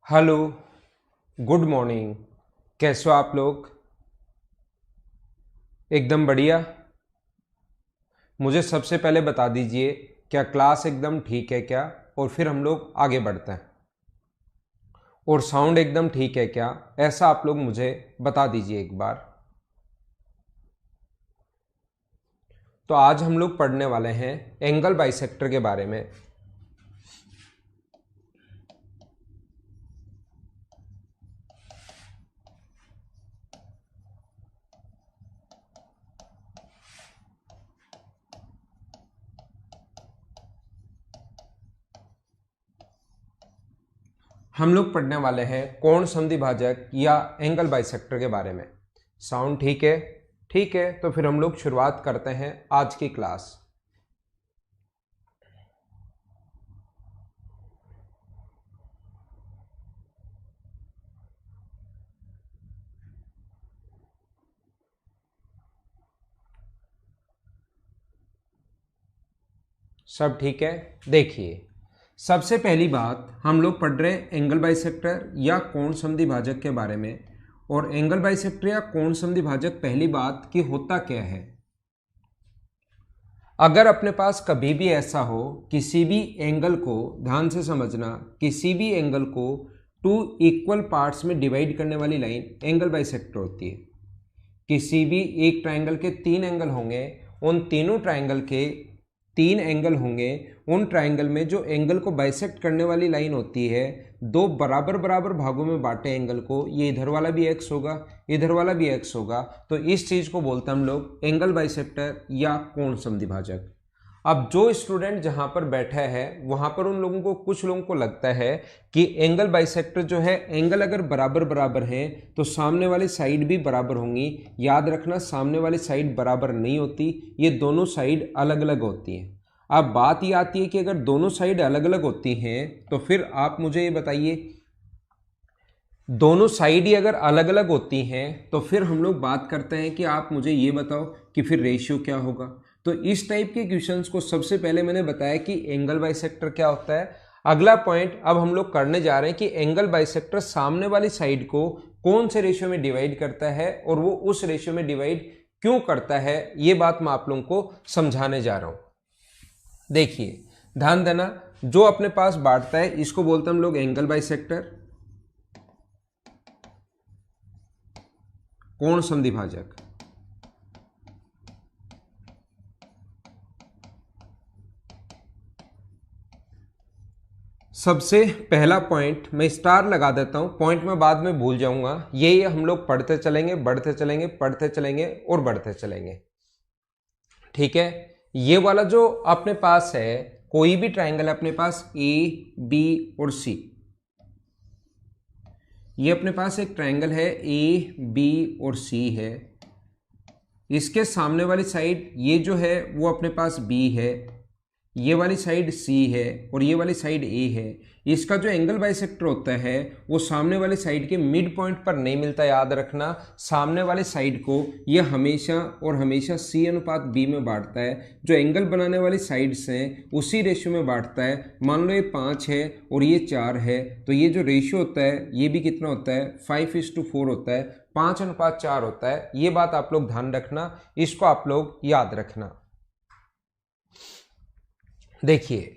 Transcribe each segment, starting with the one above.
Hello, good morning. कैसे हो आप लोग? एकदम बढ़िया। मुझे सबसे पहले बता दीजिए, क्या क्लास एकदम ठीक है क्या? और फिर हम लोग आगे बढ़ते हैं। और साउंड एकदम ठीक है क्या? ऐसा आप लोग मुझे बता दीजिए एक बार। तो आज हम लोग पढ़ने वाले हैं एंगल बाइसेक्टर के बारे में। हम लोग पढ़ने वाले हैं कोण समद्विभाजक या एंगल बाइसेक्टर के बारे में। साउंड ठीक है? ठीक है, तो फिर हम लोग शुरुआत करते हैं आज की क्लास। सब ठीक है? देखिए, सबसे पहली बात हम लोग पढ़ रहे हैं एंगल बाइसेक्टर या कोण समद्विभाजक के बारे में। और एंगल बाइसेक्टर या कोण समद्विभाजक, पहली बात कि होता क्या है। अगर अपने पास कभी भी ऐसा हो, किसी भी एंगल को, ध्यान से समझना, किसी भी एंगल को टू इक्वल पार्ट्स में डिवाइड करने वाली लाइन एंगल बाइसेक्टर होती है। किसी भी एक ट्रायंगल के तीन एंगल होंगे, उन तीनों ट्रायंगल के तीन एंगल होंगे, उन ट्रायंगल में जो एंगल को बाइसेक्ट करने वाली लाइन होती है, दो बराबर बराबर भागों में बांटे एंगल को, ये इधर वाला भी एक्स होगा, इधर वाला भी एक्स होगा, तो इस चीज को बोलते हैं हम लोग एंगल बाइसेक्टर या कोण समद्विभाजक। अब जो स्टूडेंट जहां पर बैठा है वहां पर उन लोगों को, कुछ लोगों को लगता है कि एंगल बाइसेक्टर जो है, एंगल अगर बराबर बराबर है तो सामने वाली साइड भी बराबर होंगी। याद रखना, सामने वाली साइड बराबर नहीं होती, ये दोनों साइड अलग अलग होती हैं। अब बात ये आती है कि अगर दोनों साइड अलग अलग होती हैं तो फिर आप मुझे ये बताइए, दोनों साइड ही अगर अलग अलग होती हैं तो फिर हम लोग बात करते हैं कि आप मुझे ये बताओ कि फिर रेशियो क्या होगा। तो इस टाइप के क्वेश्चंस को सबसे पहले मैंने बताया कि एंगल बाइसेक्टर क्या होता है। अगला पॉइंट अब हम लोग करने जा रहे हैं कि एंगल बाइसेक्टर सामने वाली साइड को कौन से रेशियो में डिवाइड करता है और वो उस रेशियो में डिवाइड क्यों करता है, ये बात मैं आप लोगों को समझाने जा रहा हूं। देखिए, ध्यान देना, जो अपने पास बांटता है इसको बोलते हैं हम लोग एंगल बाइसेक्टर, कोण समद्विभाजक। सबसे पहला पॉइंट मैं स्टार लगा देता हूं, पॉइंट में बाद में भूल जाऊंगा। ये हम लोग पढ़ते चलेंगे, बढ़ते चलेंगे, पढ़ते चलेंगे और बढ़ते चलेंगे। ठीक है, ये वाला जो अपने पास है, कोई भी ट्रायंगल अपने पास ए, बी और सी, ये अपने पास एक ट्रायंगल है, ए, बी और सी है। इसके सामने वाली साइड ये जो है वो अपने पास बी है, ये वाली साइड सी है और ये वाली साइड ए है। इसका जो एंगल बाइसेक्टर होता है वो सामने वाली साइड के मिड पॉइंट पर नहीं मिलता। याद रखना, सामने वाले साइड को ये हमेशा और हमेशा सी अनुपात बी में बांटता है। जो एंगल बनाने वाली साइड्स हैं उसी रेशियो में बांटता है। मान लो ये 5 है और ये 4 है, तो ये जो रेशियो होता है ये भी कितना होता है, 5:4 होता है, 5:4 होता है। ये बात आप लोग ध्यान रखना, इसको आप लोग याद रखना। देखिए,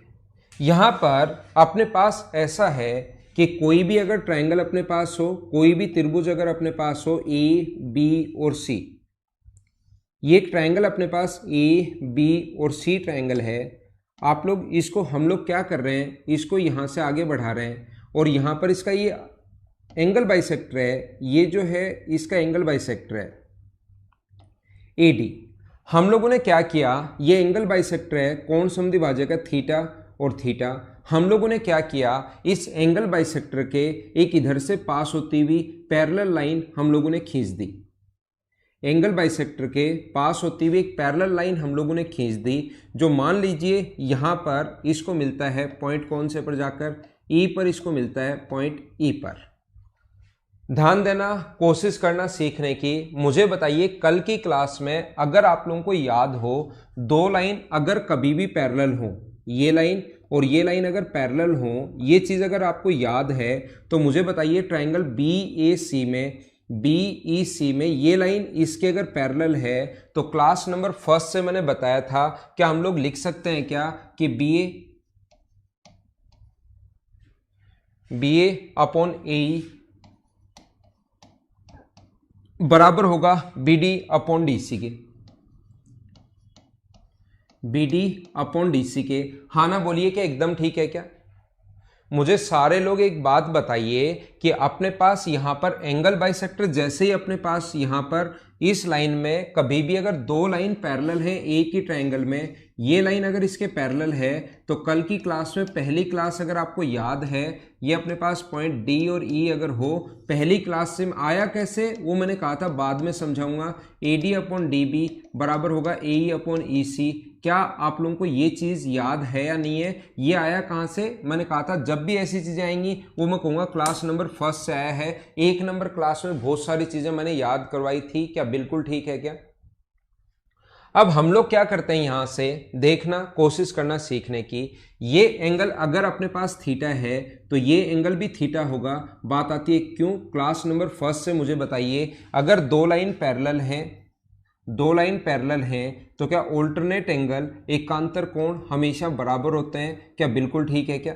यहां पर अपने पास ऐसा है कि कोई भी अगर ट्रायंगल अपने पास हो, कोई भी त्रिभुज अगर अपने पास हो, ए, बी और सी, ये एक ट्रायंगल अपने पास ए, बी और सी ट्रायंगल है। आप लोग इसको, हम लोग क्या कर रहे हैं, इसको यहां से आगे बढ़ा रहे हैं और यहां पर इसका ये एंगल बाइसेक्टर है, ये जो है इसका एंगल बाइसेक्टर है एडी। हम लोगों ने क्या किया, ये एंगल बाइसेक्टर है, कोण समद्विभाजक है थीटा और थीटा। हम लोगों ने क्या किया, इस एंगल बाइसेक्टर के एक इधर से पास होती हुई पैरेलल लाइन हम लोगों ने खींच दी। एंगल बाइसेक्टर के पास होती हुई एक पैरेलल लाइन हम लोगों ने खींच दी, जो मान लीजिए यहां पर इसको मिलता है पॉइंट कौन से पर जाकर, ई पर इसको मिलता है पॉइंट ई पर। ध्यान देना, कोशिश करना सीखने की। मुझे बताइए, कल की क्लास में अगर आप लोगों को याद हो, दो लाइन अगर कभी भी पैरेलल हो, ये लाइन और ये लाइन अगर पैरेलल हो, ये चीज़ अगर आपको याद है तो मुझे बताइए ट्रायंगल BEC में ये लाइन इसके अगर पैरेलल है तो क्लास नंबर फर्स्ट से मैंने बताया था क्या हम लोग लिख सकते हैं क्या कि BA अपॉन AE बराबर होगा BD अपॉन DC के, BD अपॉन DC के। हाँ ना बोलिए क्या एकदम ठीक है क्या? मुझे सारे लोग एक बात बताइए कि अपने पास यहाँ पर एंगल बाइसेक्टर जैसे ही अपने पास यहाँ पर इस लाइन में कभी भी अगर दो लाइन पैरेलल है एक ही ट्रायंगल में, ये लाइन अगर इसके पैरेलल है तो कल की क्लास में पहली क्लास अगर आपको याद है ये अपने पास पॉइंट D और E अगर हो, पहली क्लास से आया कैसे वो मैंने कहा था बाद में समझाऊंगा। AD अपॉन DB बराबर होगा AE अपॉन EC। क्या आप लोगों को ये चीज़ याद है या नहीं है? ये आया कहाँ से? मैंने कहा था जब भी ऐसी चीज़ें आएंगी वो मैं कहूँगा क्लास नंबर फर्स्ट से आया है। एक नंबर क्लास में बहुत सारी चीज़ें मैंने याद करवाई थी। क्या बिल्कुल ठीक है क्या? अब हम लोग क्या करते हैं, यहां से देखना कोशिश करना सीखने की। ये एंगल अगर अपने पास थीटा है तो ये एंगल भी थीटा होगा। बात आती है क्यों? क्लास नंबर फर्स्ट से मुझे बताइए अगर दो लाइन पैरेलल हैं तो क्या ऑल्टरनेट एंगल एकांतर कोण हमेशा बराबर होते हैं? क्या बिल्कुल ठीक है क्या?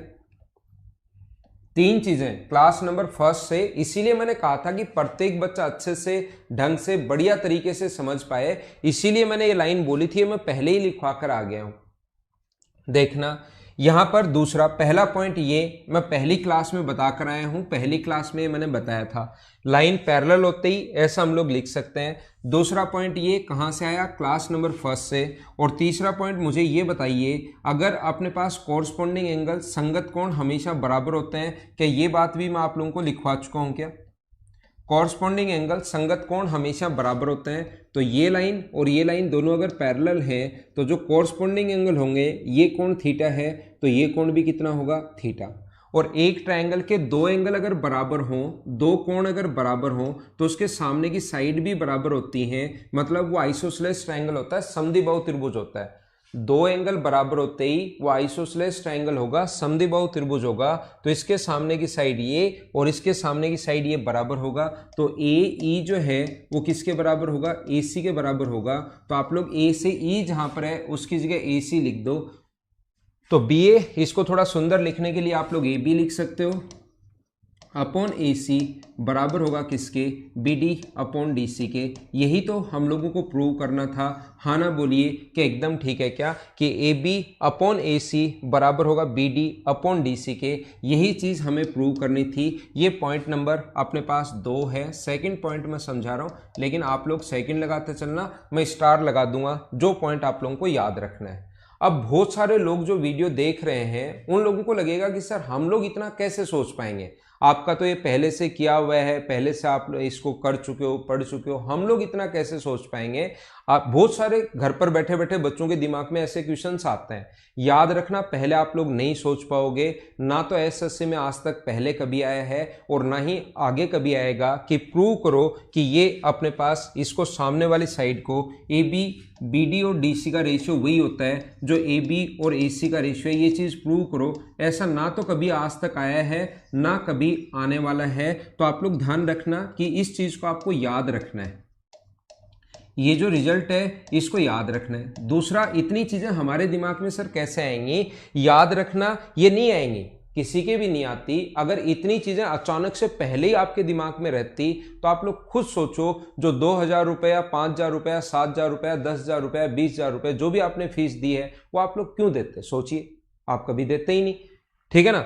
तीन चीजें क्लास नंबर फर्स्ट से, इसीलिए मैंने कहा था कि प्रत्येक बच्चा अच्छे से ढंग से बढ़िया तरीके से समझ पाए, इसीलिए मैंने ये लाइन बोली थी, मैं पहले ही लिखवा कर आ गया हूं। देखना यहां पर दूसरा पहला पॉइंट ये मैं पहली क्लास में बता कर आया हूं, पहली क्लास में मैंने बताया था लाइन पैरेलल होते ही ऐसा हम लोग लिख सकते हैं। दूसरा पॉइंट ये कहां से आया? क्लास नंबर फर्स्ट से। और तीसरा पॉइंट मुझे ये बताइए अगर अपने पास कॉरस्पॉन्डिंग एंगल संगत कोण हमेशा बराबर होते हैं, क्या ये बात भी मैं आप लोगों को लिखवा चुका हूं क्या? कॉरस्पॉन्डिंग एंगल संगत कोण हमेशा बराबर होते हैं, तो ये लाइन और ये लाइन दोनों अगर पैरेलल हैं तो जो कॉरस्पॉन्डिंग एंगल होंगे ये कोण थीटा है तो ये कोण भी कितना होगा? थीटा। और एक ट्रायंगल के दो एंगल अगर बराबर हों, दो कोण अगर बराबर हों तो उसके सामने की साइड भी बराबर होती हैं, मतलब वो आइसोसेलेस ट्रायंगल होता है, समद्विबाहु त्रिभुज होता है। दो एंगल बराबर होते ही वो आइसोसेलेस ट्रायंगल होगा, समद्विबाहु त्रिभुज होगा, तो इसके सामने की साइड ये और इसके सामने की साइड ये बराबर होगा, तो AE जो है वो किसके बराबर होगा? AC के बराबर होगा। तो आप लोग A से E जहां पर है उसकी जगह AC लिख दो। तो BA इसको थोड़ा सुंदर लिखने के लिए आप लोग AB लिख सकते हो अपॉन AC बराबर होगा किसके? BD अपॉन DC के। यही तो हम लोगों को प्रूव करना था। हाँ ना बोलिए कि एकदम ठीक है क्या कि AB अपॉन AC बराबर होगा BD अपॉन DC के। यही चीज़ हमें प्रूव करनी थी। ये पॉइंट नंबर अपने पास 2 है। सेकंड पॉइंट मैं समझा रहा हूँ लेकिन आप लोग सेकंड लगाते चलना, मैं स्टार लगा दूंगा जो पॉइंट आप लोगों को याद रखना है। अब बहुत सारे लोग जो वीडियो देख रहे हैं उन लोगों को लगेगा कि सर हम लोग इतना कैसे सोच पाएंगे, आपका तो ये पहले से किया हुआ है, पहले से आप इसको कर चुके हो, पढ़ चुके हो, हम लोग इतना कैसे सोच पाएंगे। आप बहुत सारे घर पर बैठे बैठे बच्चों के दिमाग में ऐसे क्वेश्चंस आते हैं। याद रखना पहले आप लोग नहीं सोच पाओगे, ना तो एसएससी में आज तक पहले कभी आया है और ना ही आगे कभी आएगा कि प्रूव करो कि ये अपने पास इसको सामने वाली साइड को AB BD और DC का रेशियो वही होता है जो AB और AC का रेशियो है, ये चीज़ प्रूव करो। ऐसा ना तो कभी आज तक आया है ना कभी आने वाला है। तो आप लोग ध्यान रखना कि इस चीज़ को आपको याद रखना है, ये जो रिजल्ट है इसको याद रखना है। दूसरा, इतनी चीज़ें हमारे दिमाग में सर कैसे आएंगी? याद रखना ये नहीं आएंगी, किसी के भी नहीं आती। अगर इतनी चीज़ें अचानक से पहले ही आपके दिमाग में रहती तो आप लोग खुद सोचो, जो 2,000 रुपया, 5,000 रुपया, 7,000 रुपया, 10,000 रुपया, 20,000 रुपया जो भी आपने फीस दी है वो आप लोग क्यों देते? सोचिए, आप कभी देते ही नहीं, ठीक है ना।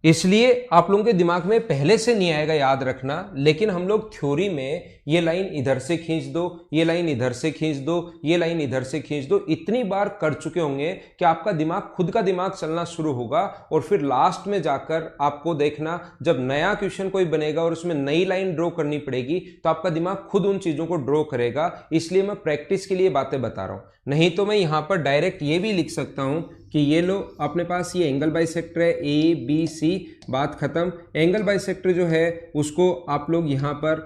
इसलिए आप लोगों के दिमाग में पहले से नहीं आएगा, याद रखना। लेकिन हम लोग थ्योरी में ये लाइन इधर से खींच दो, ये लाइन इधर से खींच दो, ये लाइन इधर से खींच दो, इतनी बार कर चुके होंगे कि आपका दिमाग खुद का दिमाग चलना शुरू होगा। और फिर लास्ट में जाकर आपको देखना, जब नया क्वेश्चन कोई बनेगा और उसमें नई लाइन ड्रॉ करनी पड़ेगी तो आपका दिमाग खुद उन चीज़ों को ड्रॉ करेगा। इसलिए मैं प्रैक्टिस के लिए बातें बता रहा हूँ, नहीं तो मैं यहाँ पर डायरेक्ट ये भी लिख सकता हूँ कि ये लो अपने पास ये एंगल बाइसेक्टर है ABC, बात खत्म। एंगल बाइसेक्टर जो है उसको आप लोग यहाँ पर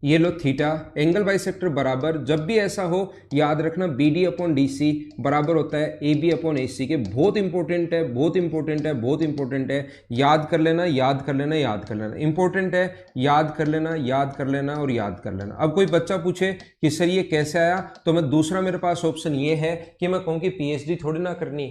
ये लो थीटा, एंगल बाइसेक्टर बराबर, जब भी ऐसा हो याद रखना B D upon D C बराबर होता है ए बी अपॉन ए सी के। बहुत इंपॉर्टेंट है, बहुत इंपॉर्टेंट है, बहुत इंपॉर्टेंट है, याद कर लेना, याद कर लेना, याद कर लेना, इंपॉर्टेंट है, याद कर लेना, याद कर लेना और याद कर लेना। अब कोई बच्चा पूछे कि सर ये कैसे आया, तो मैं दूसरा मेरे पास ऑप्शन ये है कि मैं कहूँ कि पीएचडी थोड़ी ना करनी,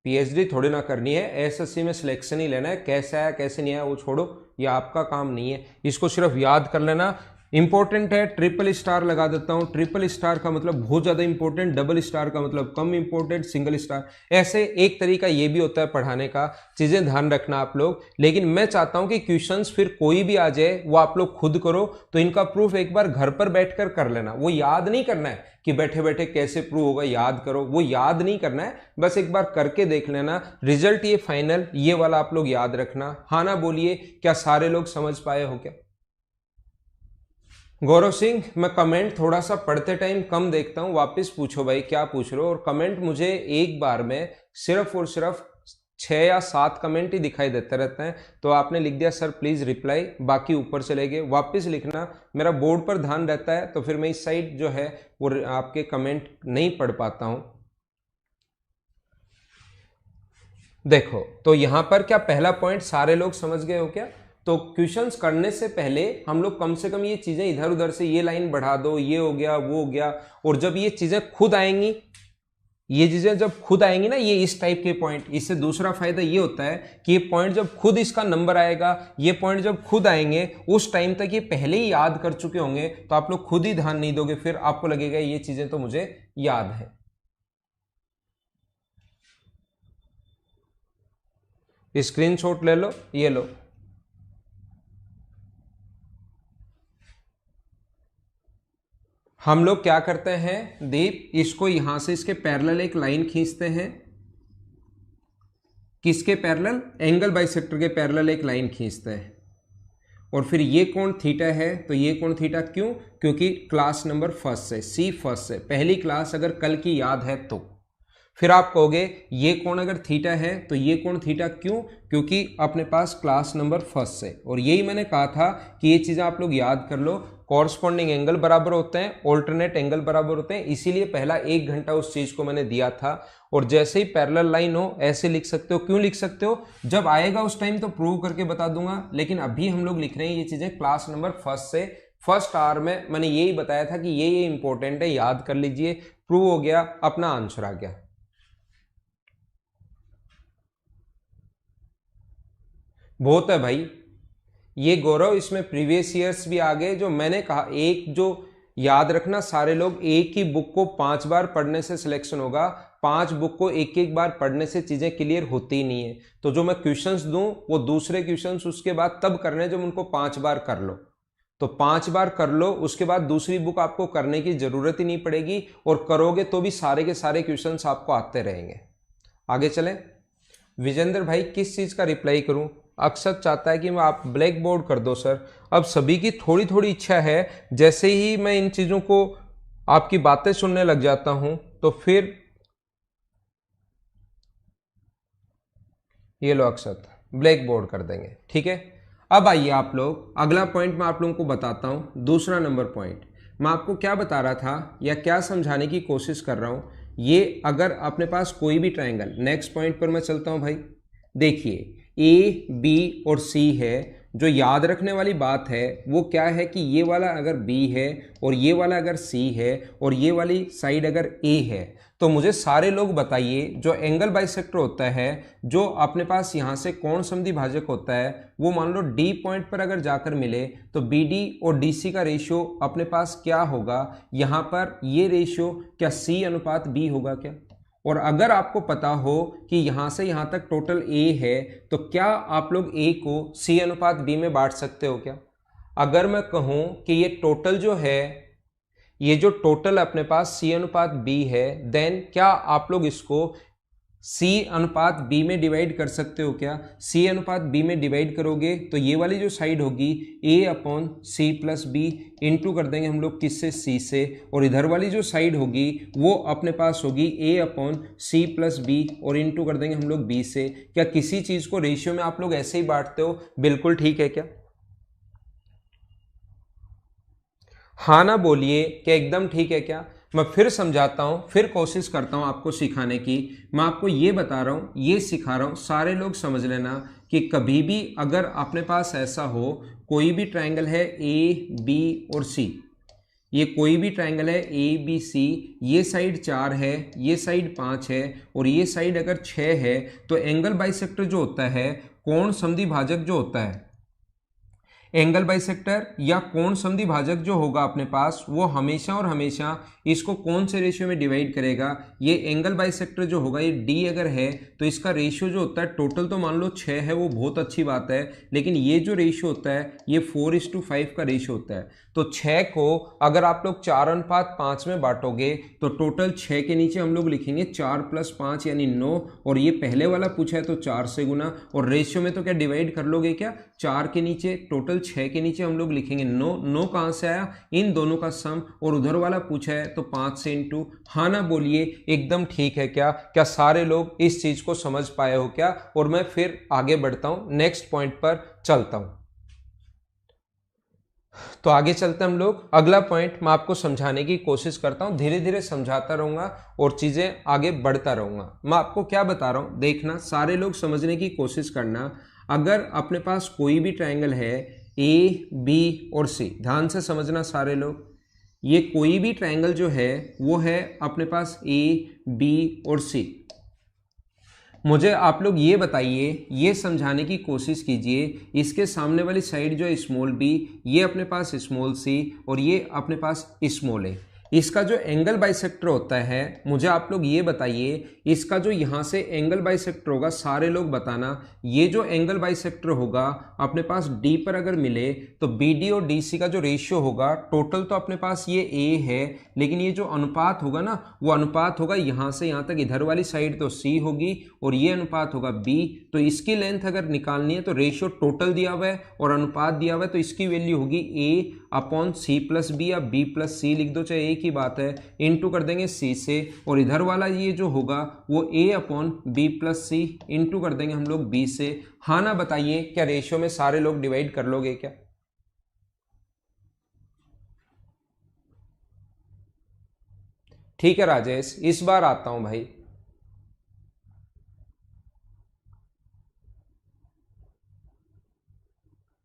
पीएचडी थोड़ी ना करनी है, एसएससी में सिलेक्शन ही लेना है, कैसे आया कैसे नहीं आया वो छोड़ो, ये आपका काम नहीं है, इसको सिर्फ याद कर लेना। इंपॉर्टेंट है, ट्रिपल स्टार लगा देता हूं, ट्रिपल स्टार का मतलब बहुत ज्यादा इंपॉर्टेंट, डबल स्टार का मतलब कम इंपॉर्टेंट, सिंगल स्टार, ऐसे एक तरीका ये भी होता है पढ़ाने का, चीजें ध्यान रखना आप लोग। लेकिन मैं चाहता हूं कि क्वेश्चंस फिर कोई भी आ जाए वो आप लोग खुद करो, तो इनका प्रूफ एक बार घर पर बैठकर कर लेना, वो याद नहीं करना है कि बैठे बैठे कैसे प्रूव होगा, याद करो, वो याद नहीं करना है, बस एक बार करके देख लेना। रिजल्ट ये फाइनल, ये वाला आप लोग याद रखना। हाँ ना बोलिए, क्या सारे लोग समझ पाए हो क्या? गौरव सिंह, मैं कमेंट थोड़ा सा पढ़ते टाइम कम देखता हूं, वापस पूछो भाई क्या पूछ रहे हो, और कमेंट मुझे एक बार में सिर्फ और सिर्फ 6 या 7 कमेंट ही दिखाई देते रहते हैं। तो आपने लिख दिया सर प्लीज रिप्लाई, बाकी ऊपर चले गए, वापस लिखना, मेरा बोर्ड पर ध्यान रहता है तो फिर मैं इस साइड जो है वो आपके कमेंट नहीं पढ़ पाता हूं। देखो तो यहां पर क्या पहला पॉइंट सारे लोग समझ गए हो क्या? तो क्वेश्चंस करने से पहले हम लोग कम से कम ये चीजें इधर उधर से, ये लाइन बढ़ा दो, ये हो गया वो हो गया, और जब ये चीजें खुद आएंगी, ये चीजें जब खुद आएंगी ना, ये इस टाइप के पॉइंट, इससे दूसरा फायदा ये होता है कि ये पॉइंट जब खुद इसका नंबर आएगा, ये पॉइंट जब खुद आएंगे उस टाइम तक ये पहले ही याद कर चुके होंगे, तो आप लोग खुद ही ध्यान नहीं दोगे, फिर आपको लगेगा ये चीजें तो मुझे याद है। स्क्रीनशॉट ले लो, ये लो, हम लोग क्या करते हैं दीप, इसको यहां से इसके पैरेलल एक लाइन खींचते हैं, किसके पैरेलल? एंगल बाइसेक्टर के पैरेलल एक लाइन खींचते हैं, और फिर ये कोण थीटा है, तो ये कोण थीटा क्यों? क्योंकि क्लास नंबर फर्स्ट से, सी फर्स्ट से, पहली क्लास अगर कल की याद है तो। फिर आप कहोगे ये कोण अगर थीटा है तो ये कोण थीटा क्यों? क्योंकि अपने पास क्लास नंबर फर्स्ट से, और यही मैंने कहा था कि ये चीजें आप लोग याद कर लो, कॉरस्पॉन्डिंग एंगल बराबर होते हैं, ऑल्टरनेट एंगल बराबर होते हैं, इसीलिए पहला 1 घंटा उस चीज को मैंने दिया था। और जैसे ही पैरेलल लाइन हो ऐसे लिख सकते हो, क्यों लिख सकते हो? जब आएगा उस टाइम तो प्रूव करके बता दूंगा, लेकिन अभी हम लोग लिख रहे हैं ये चीजें क्लास नंबर फर्स्ट से। फर्स्ट आवर में मैंने यही बताया था कि ये इंपॉर्टेंट है, याद कर लीजिए, प्रूव हो गया, अपना आंसर आ गया। बहुत है भाई ये गौरव, इसमें प्रीवियस ईयर्स भी आ गए, जो मैंने कहा एक जो याद रखना, सारे लोग एक ही बुक को 5 बार पढ़ने से सिलेक्शन होगा, 5 बुक को एक एक बार पढ़ने से चीजें क्लियर होती ही नहीं है। तो जो मैं क्वेश्चंस दूं वो दूसरे क्वेश्चंस उसके बाद तब करने जब उनको 5 बार कर लो, तो 5 बार कर लो, उसके बाद दूसरी बुक आपको करने की जरूरत ही नहीं पड़ेगी, और करोगे तो भी सारे के सारे क्वेश्चंस आपको आते रहेंगे। आगे चलें। विजेंद्र भाई किस चीज का रिप्लाई करूं? अक्षत चाहता है कि मैं आप ब्लैक बोर्ड कर दो सर। अब सभी की थोड़ी थोड़ी इच्छा है, जैसे ही मैं इन चीजों को आपकी बातें सुनने लग जाता हूं तो फिर ये लो अक्षत ब्लैक बोर्ड कर देंगे, ठीक है। अब आइए आप लोग, अगला पॉइंट मैं आप लोगों को बताता हूं, दूसरा नंबर पॉइंट। मैं आपको क्या बता रहा था या क्या समझाने की कोशिश कर रहा हूं, ये अगर अपने पास कोई भी ट्रायंगल, नेक्स्ट पॉइंट पर मैं चलता हूं भाई। देखिए ए बी और सी है, जो याद रखने वाली बात है वो क्या है कि ये वाला अगर बी है और ये वाला अगर सी है और ये वाली साइड अगर ए है, तो मुझे सारे लोग बताइए जो एंगल बाइसेक्टर होता है, जो अपने पास यहाँ से कोण समद्विभाजक होता है, वो मान लो डी पॉइंट पर अगर जाकर मिले तो बी डी और डी सी का रेशियो अपने पास क्या होगा? यहाँ पर ये रेशियो क्या सी अनुपात बी होगा क्या? और अगर आपको पता हो कि यहां से यहां तक टोटल ए है, तो क्या आप लोग ए को सी अनुपात बी में बांट सकते हो क्या? अगर मैं कहूं कि ये टोटल जो है, ये जो टोटल अपने पास सी अनुपात बी है, देन क्या आप लोग इसको सी अनुपात बी में डिवाइड कर सकते हो क्या? सी अनुपात बी में डिवाइड करोगे तो ये वाली जो साइड होगी a upon c plus b, into कर देंगे हम लोग किससे? सी से, और इधर वाली जो साइड होगी वो अपने पास होगी a upon c plus B, और इंटू कर देंगे हम लोग बी से। क्या किसी चीज को रेशियो में आप लोग ऐसे ही बांटते हो? बिल्कुल ठीक है क्या? हाँ ना बोलिए क्या एकदम ठीक है क्या। मैं फिर समझाता हूँ, फिर कोशिश करता हूँ आपको सिखाने की। मैं आपको ये बता रहा हूँ, ये सिखा रहा हूँ, सारे लोग समझ लेना कि कभी भी अगर अपने पास ऐसा हो, कोई भी ट्रायंगल है ए बी और सी, ये कोई भी ट्रायंगल है ए बी सी, ये साइड 4 है, ये साइड 5 है और ये साइड अगर 6 है, तो एंगल बाइसेक्टर जो होता है, कोण समद्विभाजक जो होता है, एंगल बाइसेक्टर या कोण समद्विभाजक जो होगा अपने पास, वो हमेशा और हमेशा इसको कौन से रेशियो में डिवाइड करेगा। ये एंगल बाइसेक्टर जो होगा, ये डी अगर है तो इसका रेशियो जो होता है, टोटल तो मान लो 6 है, वो बहुत अच्छी बात है, लेकिन ये जो रेशियो होता है ये 4:5 का रेशियो होता है। तो 6 को अगर आप लोग 4:5 में बांटोगे तो टोटल 6 के नीचे हम लोग लिखेंगे 4 + 5 यानी 9, और ये पहले वाला पूछा है तो 4 से गुना, और रेशियो में तो क्या डिवाइड कर लोगे क्या, 4 के नीचे, टोटल 6 के नीचे हम लोग लिखेंगे 9। 9 कहाँ से आया, इन दोनों का सम, और उधर वाला पूछा है तो 5 से इंटू। हाँ ना बोलिए एकदम ठीक है क्या। क्या सारे लोग इस चीज को समझ पाए हो क्या। और मैं फिर आगे बढ़ता हूं, नेक्स्ट पॉइंट पर चलता हूं। तो आगे चलते हम लोग, अगला पॉइंट मैं आपको समझाने की कोशिश करता हूं, धीरे धीरे समझाता रहूंगा और चीजें आगे बढ़ता रहूंगा। मैं आपको क्या बता रहा हूं, देखना, सारे लोग समझने की कोशिश करना। अगर अपने पास कोई भी ट्रायंगल है ए बी और सी, ध्यान से समझना सारे लोग, ये कोई भी ट्रायंगल जो है वो है अपने पास ए बी और सी। मुझे आप लोग ये बताइए, ये समझाने की कोशिश कीजिए, इसके सामने वाली साइड जो है स्मॉल बी, ये अपने पास स्मॉल सी और ये अपने पास स्मॉल ए, इसका जो एंगल बाइसेक्टर होता है, मुझे आप लोग ये बताइए, इसका जो यहाँ से एंगल बाइसेक्टर होगा, सारे लोग बताना, ये जो एंगल बाइसेक्टर होगा अपने पास डी पर अगर मिले तो बी डी और डी सी का जो रेशियो होगा, टोटल तो अपने पास ये ए है, लेकिन ये जो अनुपात होगा ना, वो अनुपात होगा यहाँ से यहाँ तक, इधर वाली साइड तो सी होगी और ये अनुपात होगा बी। तो इसकी लेंथ अगर निकालनी है तो रेशियो टोटल दिया हुआ है और अनुपात दिया हुआ है, तो इसकी वैल्यू होगी a/c+b या b+c लिख दो, चाहे एक ही बात है, इंटू कर देंगे c से, और इधर वाला ये जो होगा वो a/b+c इंटू कर देंगे हम लोग b से। हाँ ना बताइए क्या रेशियो में सारे लोग डिवाइड कर लोगे क्या। ठीक है राजेश, इस बार आता हूं भाई।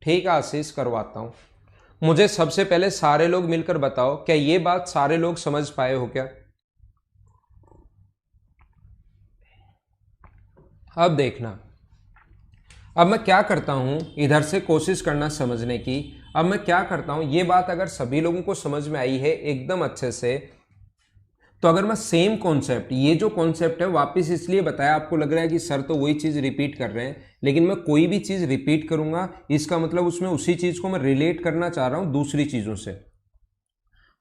ठीक है आशीष, करवाता हूं। मुझे सबसे पहले सारे लोग मिलकर बताओ, क्या ये बात सारे लोग समझ पाए हो क्या। अब देखना, अब मैं क्या करता हूं, इधर से कोशिश करना समझने की। अब मैं क्या करता हूं, ये बात अगर सभी लोगों को समझ में आई है एकदम अच्छे से, तो अगर मैं सेम कॉन्सेप्ट, ये जो कॉन्सेप्ट है वापस इसलिए बताया, आपको लग रहा है कि सर तो वही चीज़ रिपीट कर रहे हैं, लेकिन मैं कोई भी चीज़ रिपीट करूंगा इसका मतलब उसमें उसी चीज़ को मैं रिलेट करना चाह रहा हूं दूसरी चीज़ों से।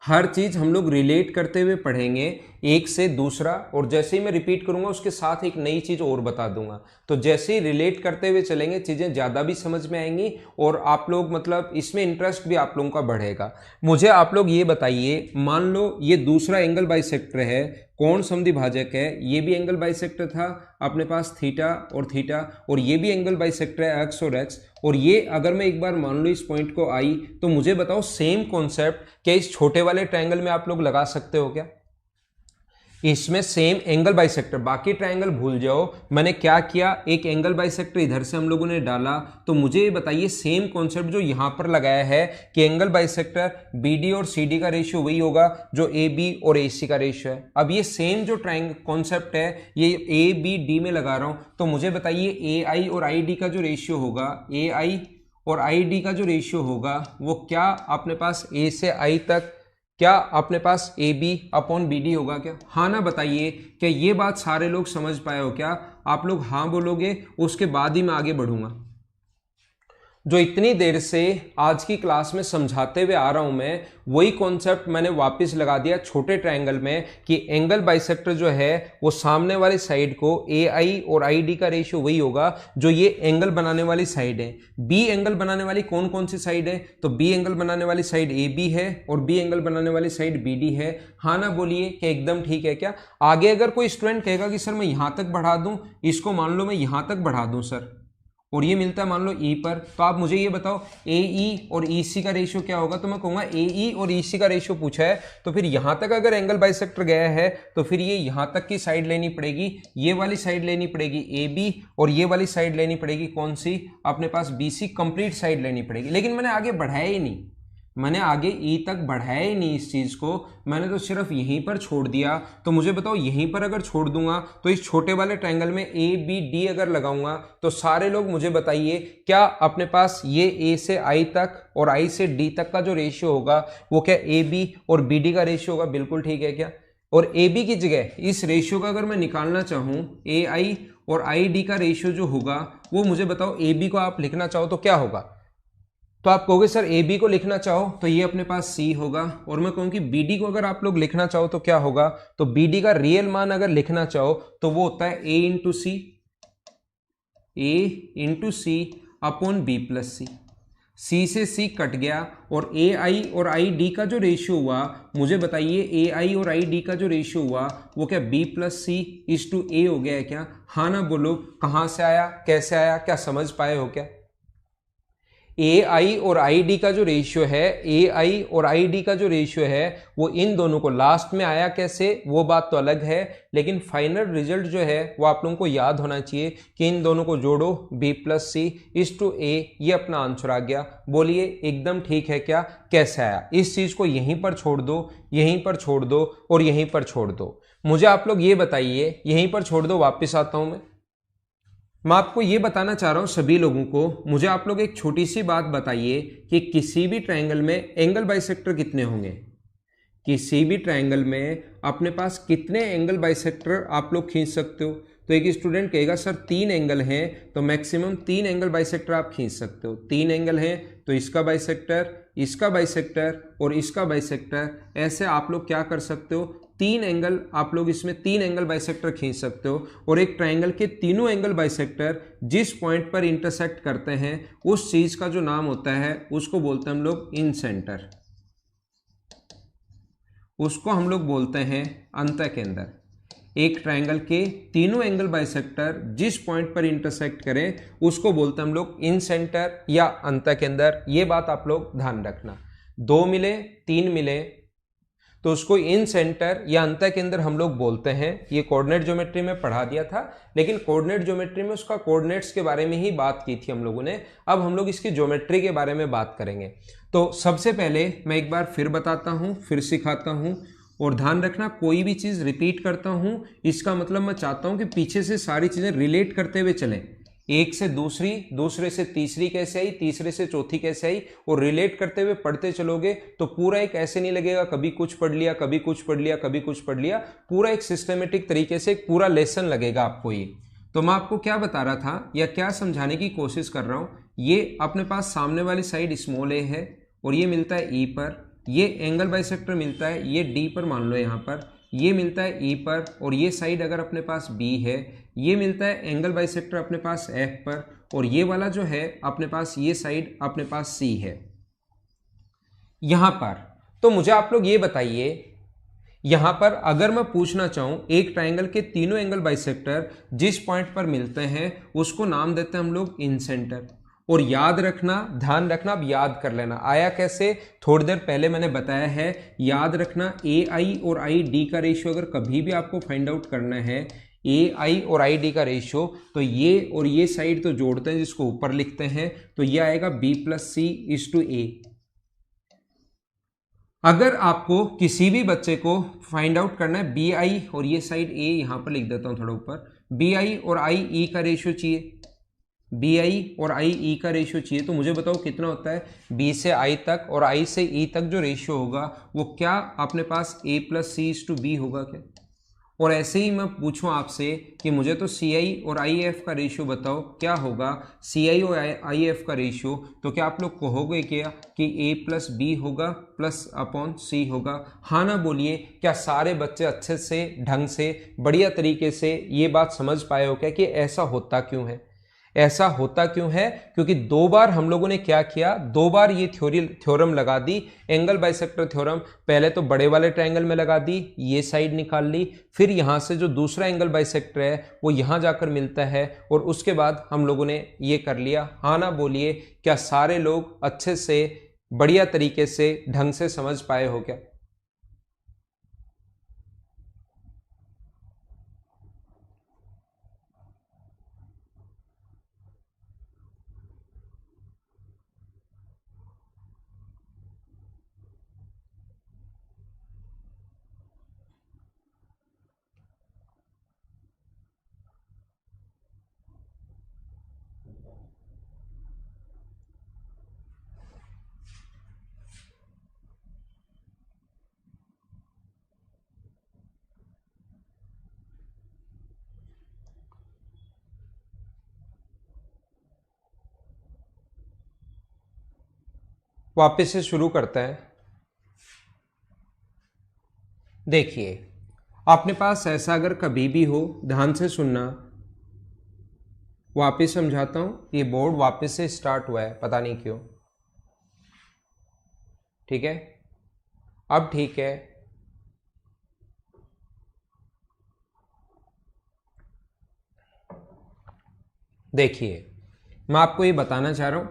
हर चीज हम लोग रिलेट करते हुए पढ़ेंगे एक से दूसरा, और जैसे ही मैं रिपीट करूंगा उसके साथ एक नई चीज और बता दूंगा। तो जैसे ही रिलेट करते हुए चलेंगे चीजें ज्यादा भी समझ में आएंगी और आप लोग मतलब इसमें इंटरेस्ट भी आप लोगों का बढ़ेगा। मुझे आप लोग ये बताइए, मान लो ये दूसरा एंगल बाइसेक्टर है, कोण समद्विभाजक है, ये भी एंगल बाइसेक्टर था अपने पास थीटा और थीटा, और ये भी एंगल बाइसेक्टर है एक्स और एक्स, और ये अगर मैं एक बार मान लो इस पॉइंट को आई, तो मुझे बताओ सेम कॉन्सेप्ट क्या इस छोटे वाले ट्रायंगल में आप लोग लगा सकते हो क्या। इसमें सेम एंगल बाइसेक्टर, बाकी ट्रायंगल भूल जाओ, मैंने क्या किया, एक एंगल बाइसेक्टर इधर से हम लोगों ने डाला, तो मुझे ये बताइए सेम कॉन्सेप्ट जो यहां पर लगाया है कि एंगल बाइसेक्टर बीडी और सीडी का रेशियो वही होगा जो ए बी और ए सी का रेशियो है। अब ये सेम जो ट्रायंगल कॉन्सेप्ट है ये ए बी डी में लगा रहा हूं, तो मुझे बताइए ए आई और आई डी का जो रेशियो होगा, ए आई और आई डी का जो रेशियो होगा वो क्या अपने पास ए से आई तक, क्या अपने पास a b upon b d होगा क्या। हाँ ना बताइए, क्या ये बात सारे लोग समझ पाए हो क्या। आप लोग हाँ बोलोगे उसके बाद ही मैं आगे बढ़ूंगा। जो इतनी देर से आज की क्लास में समझाते हुए आ रहा हूं मैं, वही कॉन्सेप्ट मैंने वापस लगा दिया छोटे ट्रायंगल में कि एंगल बाइसेक्टर जो है वो सामने वाली साइड को ए आई और आई डी का रेशियो वही होगा जो ये एंगल बनाने वाली साइड है। बी एंगल बनाने वाली कौन कौन सी साइड है, तो बी एंगल बनाने वाली साइड ए बी है और बी एंगल बनाने वाली साइड बी डी है। हाँ ना बोलिए क्या एकदम ठीक है क्या। आगे अगर कोई स्टूडेंट कहेगा कि सर मैं यहां तक बढ़ा दूं, इसको मान लो मैं यहां तक बढ़ा दूं सर, और ये मिलता है मान लो ई पर, तो आप मुझे ये बताओ ए ई और ई सी का रेशियो क्या होगा। तो मैं कहूँगा ए ई और ई सी का रेशियो पूछा है, तो फिर यहाँ तक अगर एंगल बाइसेक्टर गया है तो फिर ये यहाँ तक की साइड लेनी पड़ेगी, ये वाली साइड लेनी पड़ेगी ए बी, और ये वाली साइड लेनी पड़ेगी कौन सी, अपने पास बी सी, कंप्लीट साइड लेनी पड़ेगी। लेकिन मैंने आगे बढ़ाया ही नहीं, मैंने आगे ई तक बढ़ाया ही नहीं इस चीज़ को, मैंने तो सिर्फ यहीं पर छोड़ दिया। तो मुझे बताओ यहीं पर अगर छोड़ दूंगा तो इस छोटे वाले ट्रायंगल में ए बी डी अगर लगाऊंगा तो सारे लोग मुझे बताइए क्या अपने पास ये ए से आई तक और आई से डी तक का जो रेशियो होगा वो क्या ए बी और बी डी का रेशियो होगा? बिल्कुल ठीक है क्या। और ए बी की जगह इस रेशियो का अगर मैं निकालना चाहूँ ए आई और आई डी का रेशियो जो होगा वो मुझे बताओ ए बी को आप लिखना चाहो तो क्या होगा? तो आप कहोगे सर ए बी को लिखना चाहो तो ये अपने पास सी होगा, और मैं कहूँ कि बी डी को अगर आप लोग लिखना चाहो तो क्या होगा? तो बी डी का रियल मान अगर लिखना चाहो तो वो होता है ए इंटू सी अपॉन बी प्लस सी। सी से सी कट गया, और ए आई और आई डी का जो रेशियो हुआ मुझे बताइए, ए आई और आई डी का जो रेशियो हुआ वो क्या b plus c is to a हो गया है क्या? हाँ ना बोलो, कहाँ से आया, कैसे आया, क्या समझ पाए हो क्या? ए आई और आई डी का जो रेशियो है, ए आई और आई डी का जो रेशियो है वो इन दोनों को लास्ट में आया कैसे वो बात तो अलग है, लेकिन फाइनल रिजल्ट जो है वो आप लोगों को याद होना चाहिए कि इन दोनों को जोड़ो b plus c is to a, ये अपना आंसर आ गया। बोलिए एकदम ठीक है क्या, कैसे आया? इस चीज को यहीं पर छोड़ दो, यहीं पर छोड़ दो और यहीं पर छोड़ दो। मुझे आप लोग ये बताइए, यहीं पर छोड़ दो, वापिस आता हूं मैं आपको ये बताना चाह रहा हूं सभी लोगों को। मुझे आप लोग एक छोटी सी बात बताइए कि किसी भी ट्रायंगल में एंगल बाइसेक्टर कितने होंगे? किसी भी ट्रायंगल में अपने पास कितने एंगल बाइसेक्टर आप लोग खींच सकते हो? तो एक स्टूडेंट कहेगा सर 3 एंगल हैं, तो मैक्सिमम 3 एंगल बाइसेक्टर आप खींच सकते हो। 3 एंगल हैं तो इसका बाइसेक्टर, इसका बाइसेक्टर और इसका बाइसेक्टर, ऐसे आप लोग क्या कर सकते हो? 3 एंगल आप लोग इसमें 3 एंगल बाइसेक्टर खींच सकते हो। और एक ट्रायंगल के तीनों एंगल बाइसेक्टर जिस पॉइंट पर इंटरसेक्ट करते हैं उस चीज का जो नाम होता है उसको बोलते हैं हम लोग इन सेंटर, उसको हम लोग बोलते हैं अंतःकेंद्र। एक ट्रायंगल के तीनों एंगल बाइसेक्टर जिस पॉइंट पर इंटरसेक्ट करें उसको बोलते हैं हम लोग इन सेंटर या अंतःकेंद्र। ये बात आप लोग ध्यान रखना। 2 मिले 3 मिले तो उसको इन सेंटर या अंतःकेंद्र हम लोग बोलते हैं। ये कोऑर्डिनेट ज्योमेट्री में पढ़ा दिया था, लेकिन कोऑर्डिनेट ज्योमेट्री में उसका कोऑर्डिनेट्स के बारे में ही बात की थी हम लोगों ने। अब हम लोग इसकी ज्योमेट्री के बारे में बात करेंगे। तो सबसे पहले मैं एक बार फिर बताता हूँ, फिर सिखाता हूँ, और ध्यान रखना कोई भी चीज़ रिपीट करता हूँ इसका मतलब मैं चाहता हूँ कि पीछे से सारी चीज़ें रिलेट करते हुए चलें। एक से दूसरी, दूसरे से तीसरी कैसे आई, तीसरे से चौथी कैसे आई, और रिलेट करते हुए पढ़ते चलोगे तो पूरा एक ऐसे नहीं लगेगा कभी कुछ पढ़ लिया, कभी कुछ पढ़ लिया, कभी कुछ पढ़ लिया। पूरा एक सिस्टमेटिक तरीके से एक पूरा लेसन लगेगा आपको ये। तो मैं आपको क्या बता रहा था या क्या समझाने की कोशिश कर रहा हूँ, ये अपने पास सामने वाली साइड स्मॉल ए है और ये मिलता है ई पर, ये एंगल बाइसेक्टर मिलता है ये डी पर, मान लो यहाँ पर ये मिलता है ई पर, और ये साइड अगर अपने पास बी है, ये मिलता है एंगल बाइसेक्टर अपने पास एफ पर, और ये वाला जो है अपने पास ये साइड अपने पास सी है यहां पर। तो मुझे आप लोग ये बताइए, यहां पर अगर मैं पूछना चाहूं एक ट्रायंगल के तीनों एंगल बाइसेक्टर जिस पॉइंट पर मिलते हैं उसको नाम देते हैं हम लोग इन सेंटर। और याद रखना, ध्यान रखना, अब याद कर लेना आया कैसे, थोड़ी देर पहले मैंने बताया है। याद रखना ए आई और आई डी का रेशियो अगर कभी भी आपको फाइंड आउट करना है, ए आई और आई डी का रेशियो, तो ये और ये साइड तो जोड़ते हैं जिसको ऊपर लिखते हैं, तो ये आएगा b plus c is to a. अगर आपको किसी भी बच्चे को फाइंड आउट करना है बी आई और ये साइड ए, यहां पर लिख देता हूं थोड़ा ऊपर, बी आई और आई ई का रेशियो चाहिए, बी आई और आई ई का रेशियो चाहिए, तो मुझे बताओ कितना होता है? बी से आई तक और आई से ई तक जो रेशियो होगा वो क्या अपने पास a plus c is to b होगा क्या? और ऐसे ही मैं पूछूं आपसे कि मुझे तो सी आई और आई एफ का रेशियो बताओ क्या होगा, सी आई और आई एफ का रेशियो, तो क्या आप लोग कहोगे क्या कि ए प्लस बी होगा प्लस अपॉन सी होगा? हाँ ना बोलिए। क्या सारे बच्चे अच्छे से ढंग से बढ़िया तरीके से ये बात समझ पाए हो क्या कि ऐसा होता क्यों है? ऐसा होता क्यों है? क्योंकि दो बार हम लोगों ने क्या किया, दो बार ये थ्योरम लगा दी, एंगल बाइसेक्टर थ्योरम। पहले तो बड़े वाले ट्रायंगल में लगा दी, ये साइड निकाल ली, फिर यहां से जो दूसरा एंगल बाइसेक्टर है वो यहां जाकर मिलता है, और उसके बाद हम लोगों ने ये कर लिया। हाँ ना बोलिए, क्या सारे लोग अच्छे से बढ़िया तरीके से ढंग से समझ पाए हो क्या? वापस से शुरू करते हैं। देखिए, अपने पास ऐसा अगर कभी भी हो, ध्यान से सुनना, वापस समझाता हूं। ये बोर्ड वापस से स्टार्ट हुआ है, पता नहीं क्यों। ठीक है, अब ठीक है। देखिए, मैं आपको ये बताना चाह रहा हूं,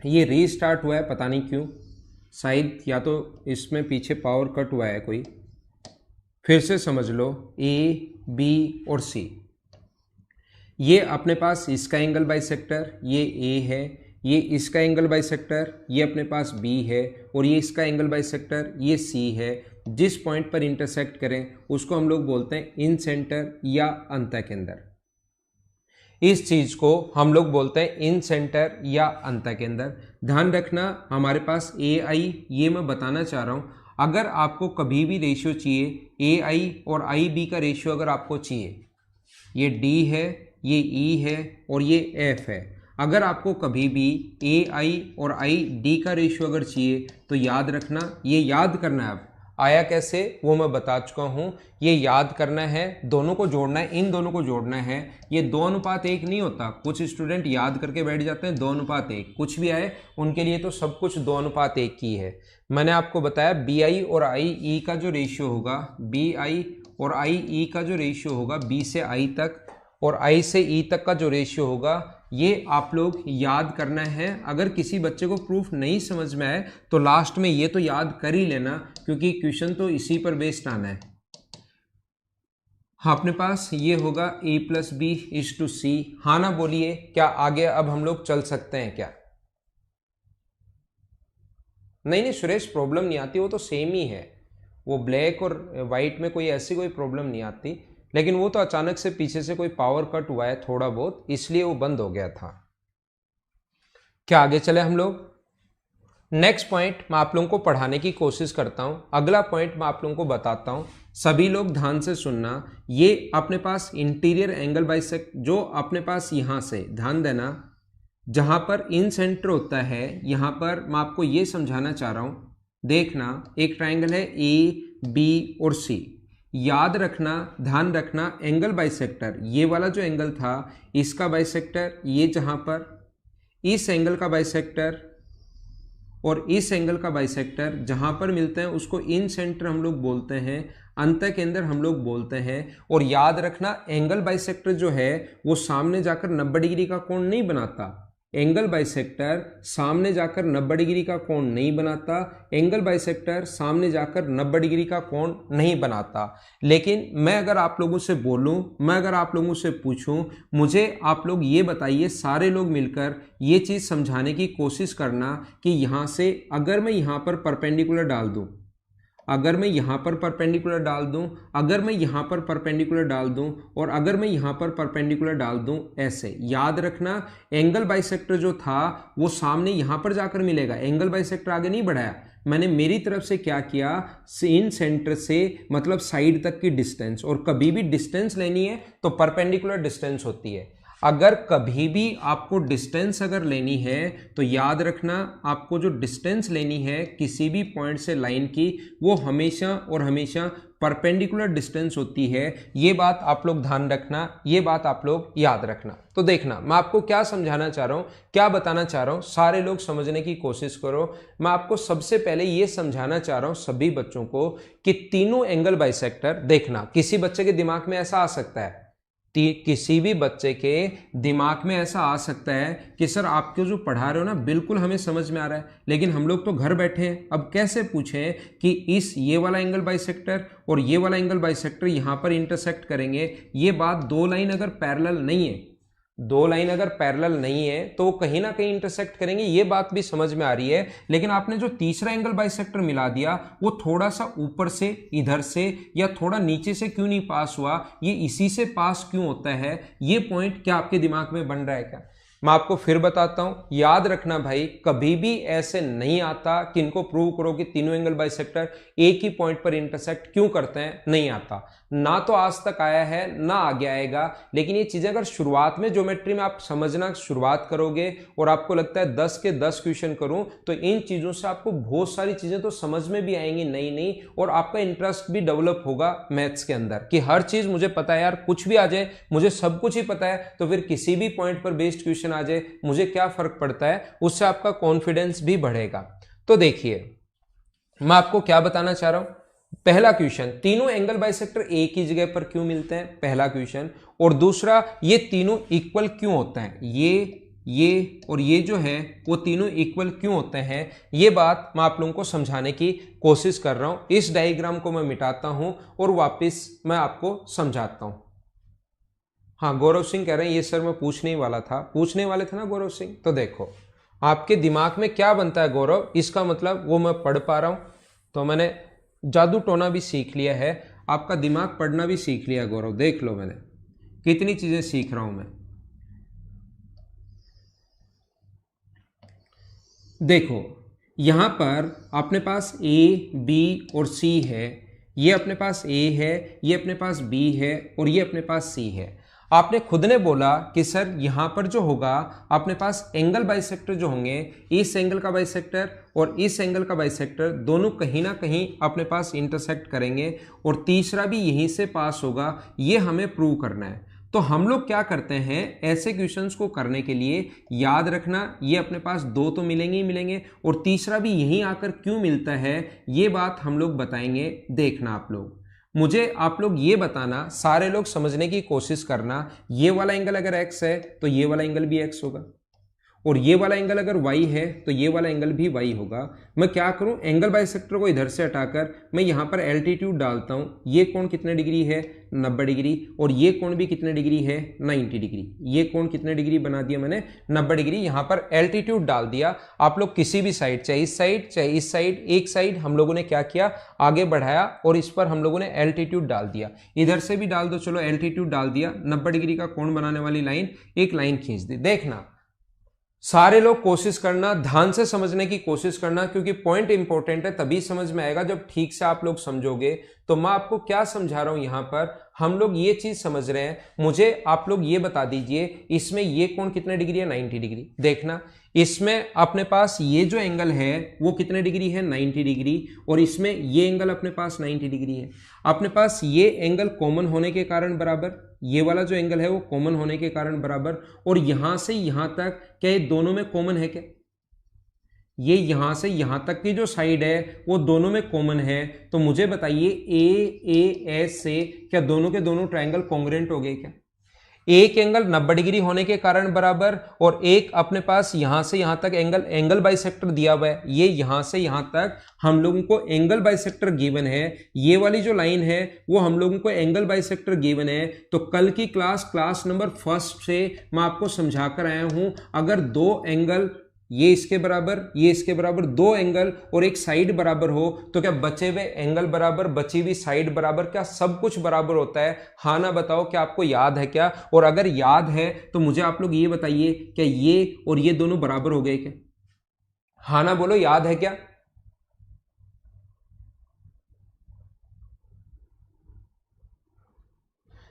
ये रीस्टार्ट हुआ है, पता नहीं क्यों, शायद या तो इसमें पीछे पावर कट हुआ है कोई। फिर से समझ लो, ए बी और सी, ये अपने पास इसका एंगल बाइसेक्टर, ये ए है, ये इसका एंगल बाइसेक्टर, ये अपने पास बी है, और ये इसका एंगल बाइसेक्टर, ये सी है। जिस पॉइंट पर इंटरसेक्ट करें उसको हम लोग बोलते हैं इन सेंटर या अंतःकेंद्र। इस चीज को हम लोग बोलते हैं इन सेंटर या अंतःकेंद्र। ध्यान रखना, हमारे पास ए आई, ये मैं बताना चाह रहा हूं, अगर आपको कभी भी रेशियो चाहिए, ए आई और आई बी का रेशियो अगर आपको चाहिए, ये डी है, ये ई है, और ये एफ है, अगर आपको कभी भी ए आई और आई डी का रेशियो अगर चाहिए तो याद रखना, ये याद करना है। अब आया कैसे वो मैं बता चुका हूं, ये याद करना है, दोनों को जोड़ना है, इन दोनों को जोड़ना है। ये 2:1 नहीं होता, कुछ स्टूडेंट याद करके बैठ जाते हैं 2:1, कुछ भी आए उनके लिए तो सब कुछ 2:1 की है। मैंने आपको बताया बी आई और आई ई का जो रेशियो होगा, बी आई और आई ई का जो रेशियो होगा, बी से आई तक और आई से ई तक का जो रेशियो होगा, ये आप लोग याद करना है। अगर किसी बच्चे को प्रूफ नहीं समझ में आए तो लास्ट में ये तो याद कर ही लेना, क्योंकि क्वेश्चन तो इसी पर बेस्ड आना है। हाँ, अपने पास ये होगा a + b/c। हाँ ना बोलिए, क्या आगे अब हम लोग चल सकते हैं क्या? नहीं नहीं सुरेश, प्रॉब्लम नहीं आती, वो तो सेम ही है, वो ब्लैक और वाइट में कोई ऐसी कोई प्रॉब्लम नहीं आती, लेकिन वो तो अचानक से पीछे से कोई पावर कट हुआ है थोड़ा बहुत, इसलिए वो बंद हो गया था। क्या आगे चले हम लोग? नेक्स्ट पॉइंट मैं आप लोगों को पढ़ाने की कोशिश करता हूं। अगला पॉइंट मैं आप लोगों को बताता हूं, सभी लोग ध्यान से सुनना। ये अपने पास इंटीरियर एंगल बाइसेक्ट, जो अपने पास यहां से ध्यान देना, जहां पर इन सेंटर होता है, यहां पर मैं आपको ये समझाना चाह रहा हूं। देखना, एक ट्राइंगल है ए बी और सी, याद रखना, ध्यान रखना, एंगल बाइसेक्टर, ये वाला जो एंगल था इसका बाइसेक्टर, ये जहां पर इस एंगल का बाइसेक्टर और इस एंगल का बाइसेक्टर जहां पर मिलते हैं उसको इन सेंटर हम लोग बोलते हैं, अंतःकेंद्र हम लोग बोलते हैं। और याद रखना, एंगल बाइसेक्टर जो है वो सामने जाकर 90 डिग्री का कोण नहीं बनाता, एंगल बाइसेक्टर सामने जाकर 90 डिग्री का कोण नहीं बनाता, एंगल बाइसेक्टर सामने जाकर 90 डिग्री का कोण नहीं बनाता। लेकिन मैं अगर आप लोगों से बोलूं, मैं अगर आप लोगों से पूछूं, मुझे आप लोग ये बताइए, सारे लोग मिलकर ये चीज़ समझाने की कोशिश करना कि यहाँ से अगर मैं यहाँ पर परपेंडिकुलर डाल दूँ, अगर मैं यहाँ पर परपेंडिकुलर डाल दूं, अगर मैं यहाँ पर परपेंडिकुलर डाल दूं, और अगर मैं यहाँ पर परपेंडिकुलर डाल दूं, ऐसे याद रखना, एंगल बाइसेक्टर जो था वो सामने यहाँ पर जाकर मिलेगा, एंगल बाइसेक्टर आगे नहीं बढ़ाया मैंने, मेरी तरफ से क्या किया, इन सेंटर से मतलब साइड तक की डिस्टेंस, और कभी भी डिस्टेंस लेनी है तो परपेंडिकुलर डिस्टेंस होती है। अगर कभी भी आपको डिस्टेंस अगर लेनी है तो याद रखना, आपको जो डिस्टेंस लेनी है किसी भी पॉइंट से लाइन की, वो हमेशा और हमेशा परपेंडिकुलर डिस्टेंस होती है। ये बात आप लोग ध्यान रखना, ये बात आप लोग याद रखना। तो देखना मैं आपको क्या समझाना चाह रहा हूं, क्या बताना चाह रहा हूं, सारे लोग समझने की कोशिश करो। मैं आपको सबसे पहले ये समझाना चाह रहा हूं सभी बच्चों को कि तीनों एंगल बाइसेक्टर, देखना किसी बच्चे के दिमाग में ऐसा आ सकता है, किसी भी बच्चे के दिमाग में ऐसा आ सकता है कि सर आपको जो पढ़ा रहे हो ना बिल्कुल हमें समझ में आ रहा है, लेकिन हम लोग तो घर बैठे हैं, अब कैसे पूछें कि इस ये वाला एंगल बाइसेक्टर और ये वाला एंगल बाइसेक्टर यहां पर इंटरसेक्ट करेंगे। ये बात दो लाइन अगर पैरेलल नहीं है, दो लाइन अगर पैरेलल नहीं है तो कहीं ना कहीं इंटरसेक्ट करेंगे, ये बात भी समझ में आ रही है। लेकिन आपने जो तीसरा एंगल बाइसेक्टर मिला दिया वो थोड़ा सा ऊपर से, इधर से या थोड़ा नीचे से क्यों नहीं पास हुआ, ये इसी से पास क्यों होता है, ये पॉइंट क्या आपके दिमाग में बन रहा है क्या? मैं आपको फिर बताता हूं, याद रखना भाई, कभी भी ऐसे नहीं आता कि इनको प्रूव करो कि तीनों एंगल बाइसेक्टर एक ही पॉइंट पर इंटरसेक्ट क्यों करते हैं, नहीं आता, ना तो आज तक आया है ना आगे आएगा। लेकिन ये चीजें अगर शुरुआत में ज्योमेट्री में आप समझना शुरुआत करोगे और आपको लगता है 10 के 10 क्वेश्चन करूं तो इन चीजों से आपको बहुत सारी चीजें तो समझ में भी आएंगी नई नई, और आपका इंटरेस्ट भी डेवलप होगा मैथ्स के अंदर कि हर चीज मुझे पता है यार, कुछ भी आ जाए मुझे सब कुछ ही पता है, तो फिर किसी भी पॉइंट पर बेस्ड क्वेश्चन आ जाए मुझे क्या फर्क पड़ता है, उससे आपका कॉन्फिडेंस भी बढ़ेगा। तो देखिए मैं आपको क्या बताना चाह रहा हूं, पहला क्वेश्चन, तीनों एंगल बाइसेक्टर एक ही जगह पर क्यों मिलते हैं, पहला क्वेश्चन। और दूसरा, ये तीनों इक्वल क्यों होते हैं, ये और ये जो है वो तीनों इक्वल क्यों होते हैं, ये बात मैं आप लोगों को समझाने की कोशिश कर रहा हूं। इस डायग्राम को मैं मिटाता हूं और वापस मैं आपको समझाता हूं। हाँ, गौरव सिंह कह रहे हैं ये सर मैं पूछने ही वाला था, पूछने वाले थे ना गौरव सिंह। तो देखो आपके दिमाग में क्या बनता है गौरव, इसका मतलब वो मैं पढ़ पा रहा हूं, तो मैंने जादू टोना भी सीख लिया है, आपका दिमाग पढ़ना भी सीख लिया गौरव, देख लो मैंने कितनी चीजें सीख रहा हूं मैं। देखो यहां पर अपने पास ए बी और सी है, ये अपने पास ए है, ये अपने पास बी है और ये अपने पास सी है। आपने खुद ने बोला कि सर यहां पर जो होगा अपने पास एंगल बाइसेक्टर जो होंगे, इस एंगल का बाइसेक्टर और इस एंगल का बाइसेक्टर दोनों कहीं ना कहीं अपने पास इंटरसेक्ट करेंगे और तीसरा भी यहीं से पास होगा, ये हमें प्रूव करना है। तो हम लोग क्या करते हैं, ऐसे क्वेश्चंस को करने के लिए याद रखना ये अपने पास दो तो मिलेंगे ही मिलेंगे और तीसरा भी यहीं आकर क्यों मिलता है, ये बात हम लोग बताएंगे। देखना आप लोग, मुझे आप लोग ये बताना, सारे लोग समझने की कोशिश करना, ये वाला एंगल अगर x है तो ये वाला एंगल भी x होगा, और ये वाला एंगल अगर y है तो ये वाला एंगल भी y होगा। मैं क्या करूं, एंगल बाइसेक्टर को इधर से हटाकर मैं यहां पर एल्टीट्यूड डालता हूं, ये कोण कितने डिग्री है 90 डिग्री, और ये कोण भी कितने डिग्री है 90 डिग्री, ये कोण कितने डिग्री बना दिया मैंने 90 डिग्री, यहां पर एल्टीट्यूड डाल दिया। आप लोग किसी भी साइड, चाहे इस साइड चाहे इस साइड, एक साइड हम लोगों ने क्या किया आगे बढ़ाया और इस पर हम लोगों ने एल्टीट्यूड डाल दिया, इधर से भी डाल दो, चलो एल्टीट्यूड डाल दिया, 90 डिग्री का कोण बनाने वाली लाइन, एक लाइन खींच दी। देखना सारे लोग कोशिश करना, ध्यान से समझने की कोशिश करना, क्योंकि पॉइंट इंपॉर्टेंट है, तभी समझ में आएगा जब ठीक से आप लोग समझोगे। तो मैं आपको क्या समझा रहा हूं, यहां पर हम लोग ये चीज समझ रहे हैं, मुझे आप लोग ये बता दीजिए इसमें ये कोण कितने डिग्री है 90 डिग्री। देखना इसमें अपने पास ये जो एंगल है वो कितने डिग्री है 90 डिग्री, और इसमें ये एंगल अपने पास 90 डिग्री है। अपने पास ये एंगल कॉमन होने के कारण बराबर, ये वाला जो एंगल है वो कॉमन होने के कारण बराबर, और यहां से यहां तक क्या ये दोनों में कॉमन है क्या, ये यहां से यहां तक की जो साइड है वो दोनों में कॉमन है। तो मुझे बताइए ए एस से क्या दोनों के दोनों ट्रायंगल कॉन्ग्रुएंट हो गए क्या, एक एंगल 90 डिग्री होने के कारण बराबर, और एक अपने पास यहां से यहां तक एंगल बाइसेक्टर दिया हुआ है, ये यहां से यहां तक हम लोगों को एंगल बाइसेक्टर गिवन है, ये वाली जो लाइन है वो हम लोगों को एंगल बाइसेक्टर गिवन है। तो कल की क्लास नंबर फर्स्ट से मैं आपको समझा कर आया हूं, अगर दो एंगल, ये इसके बराबर ये इसके बराबर, दो एंगल और एक साइड बराबर हो तो क्या बचे हुए एंगल बराबर, बची हुई साइड बराबर, क्या सब कुछ बराबर होता है? हाँ ना बताओ, क्या आपको याद है क्या? और अगर याद है तो मुझे आप लोग ये बताइए क्या ये और ये दोनों बराबर हो गए क्या? हाँ ना बोलो, याद है क्या?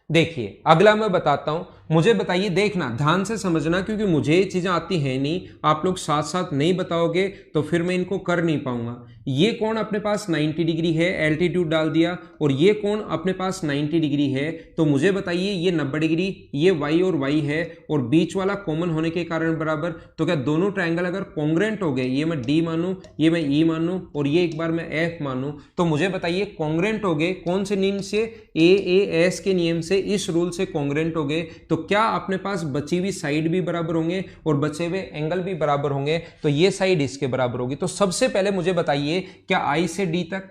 देखिए अगला मैं बताता हूं, मुझे बताइए, देखना ध्यान से समझना, क्योंकि मुझे ये चीजें आती हैं नहीं, आप लोग साथ साथ नहीं बताओगे तो फिर मैं इनको कर नहीं पाऊंगा। ये कोण अपने पास 90 डिग्री है, एल्टीट्यूड डाल दिया, और ये कोण अपने पास 90 डिग्री है, तो मुझे बताइए ये 90 डिग्री, ये y और y है, और बीच वाला कॉमन होने के कारण बराबर, तो क्या दोनों ट्रायंगल अगर कॉन्ग्रेंट हो गए, ये मैं d मानूं, ये मैं e मानूं, और ये एक बार मैं f मानूं, तो मुझे बताइए कॉन्ग्रेंट हो गए कौन से नियम से? AAS के नियम से, इस रूल से कॉन्ग्रेंट हो गए, तो क्या अपने पास बची हुई साइड भी बराबर होंगे और बचे हुए एंगल भी बराबर होंगे? तो ये साइड इसके बराबर होगी। तो सबसे पहले मुझे बताइए, क्या I से D तक,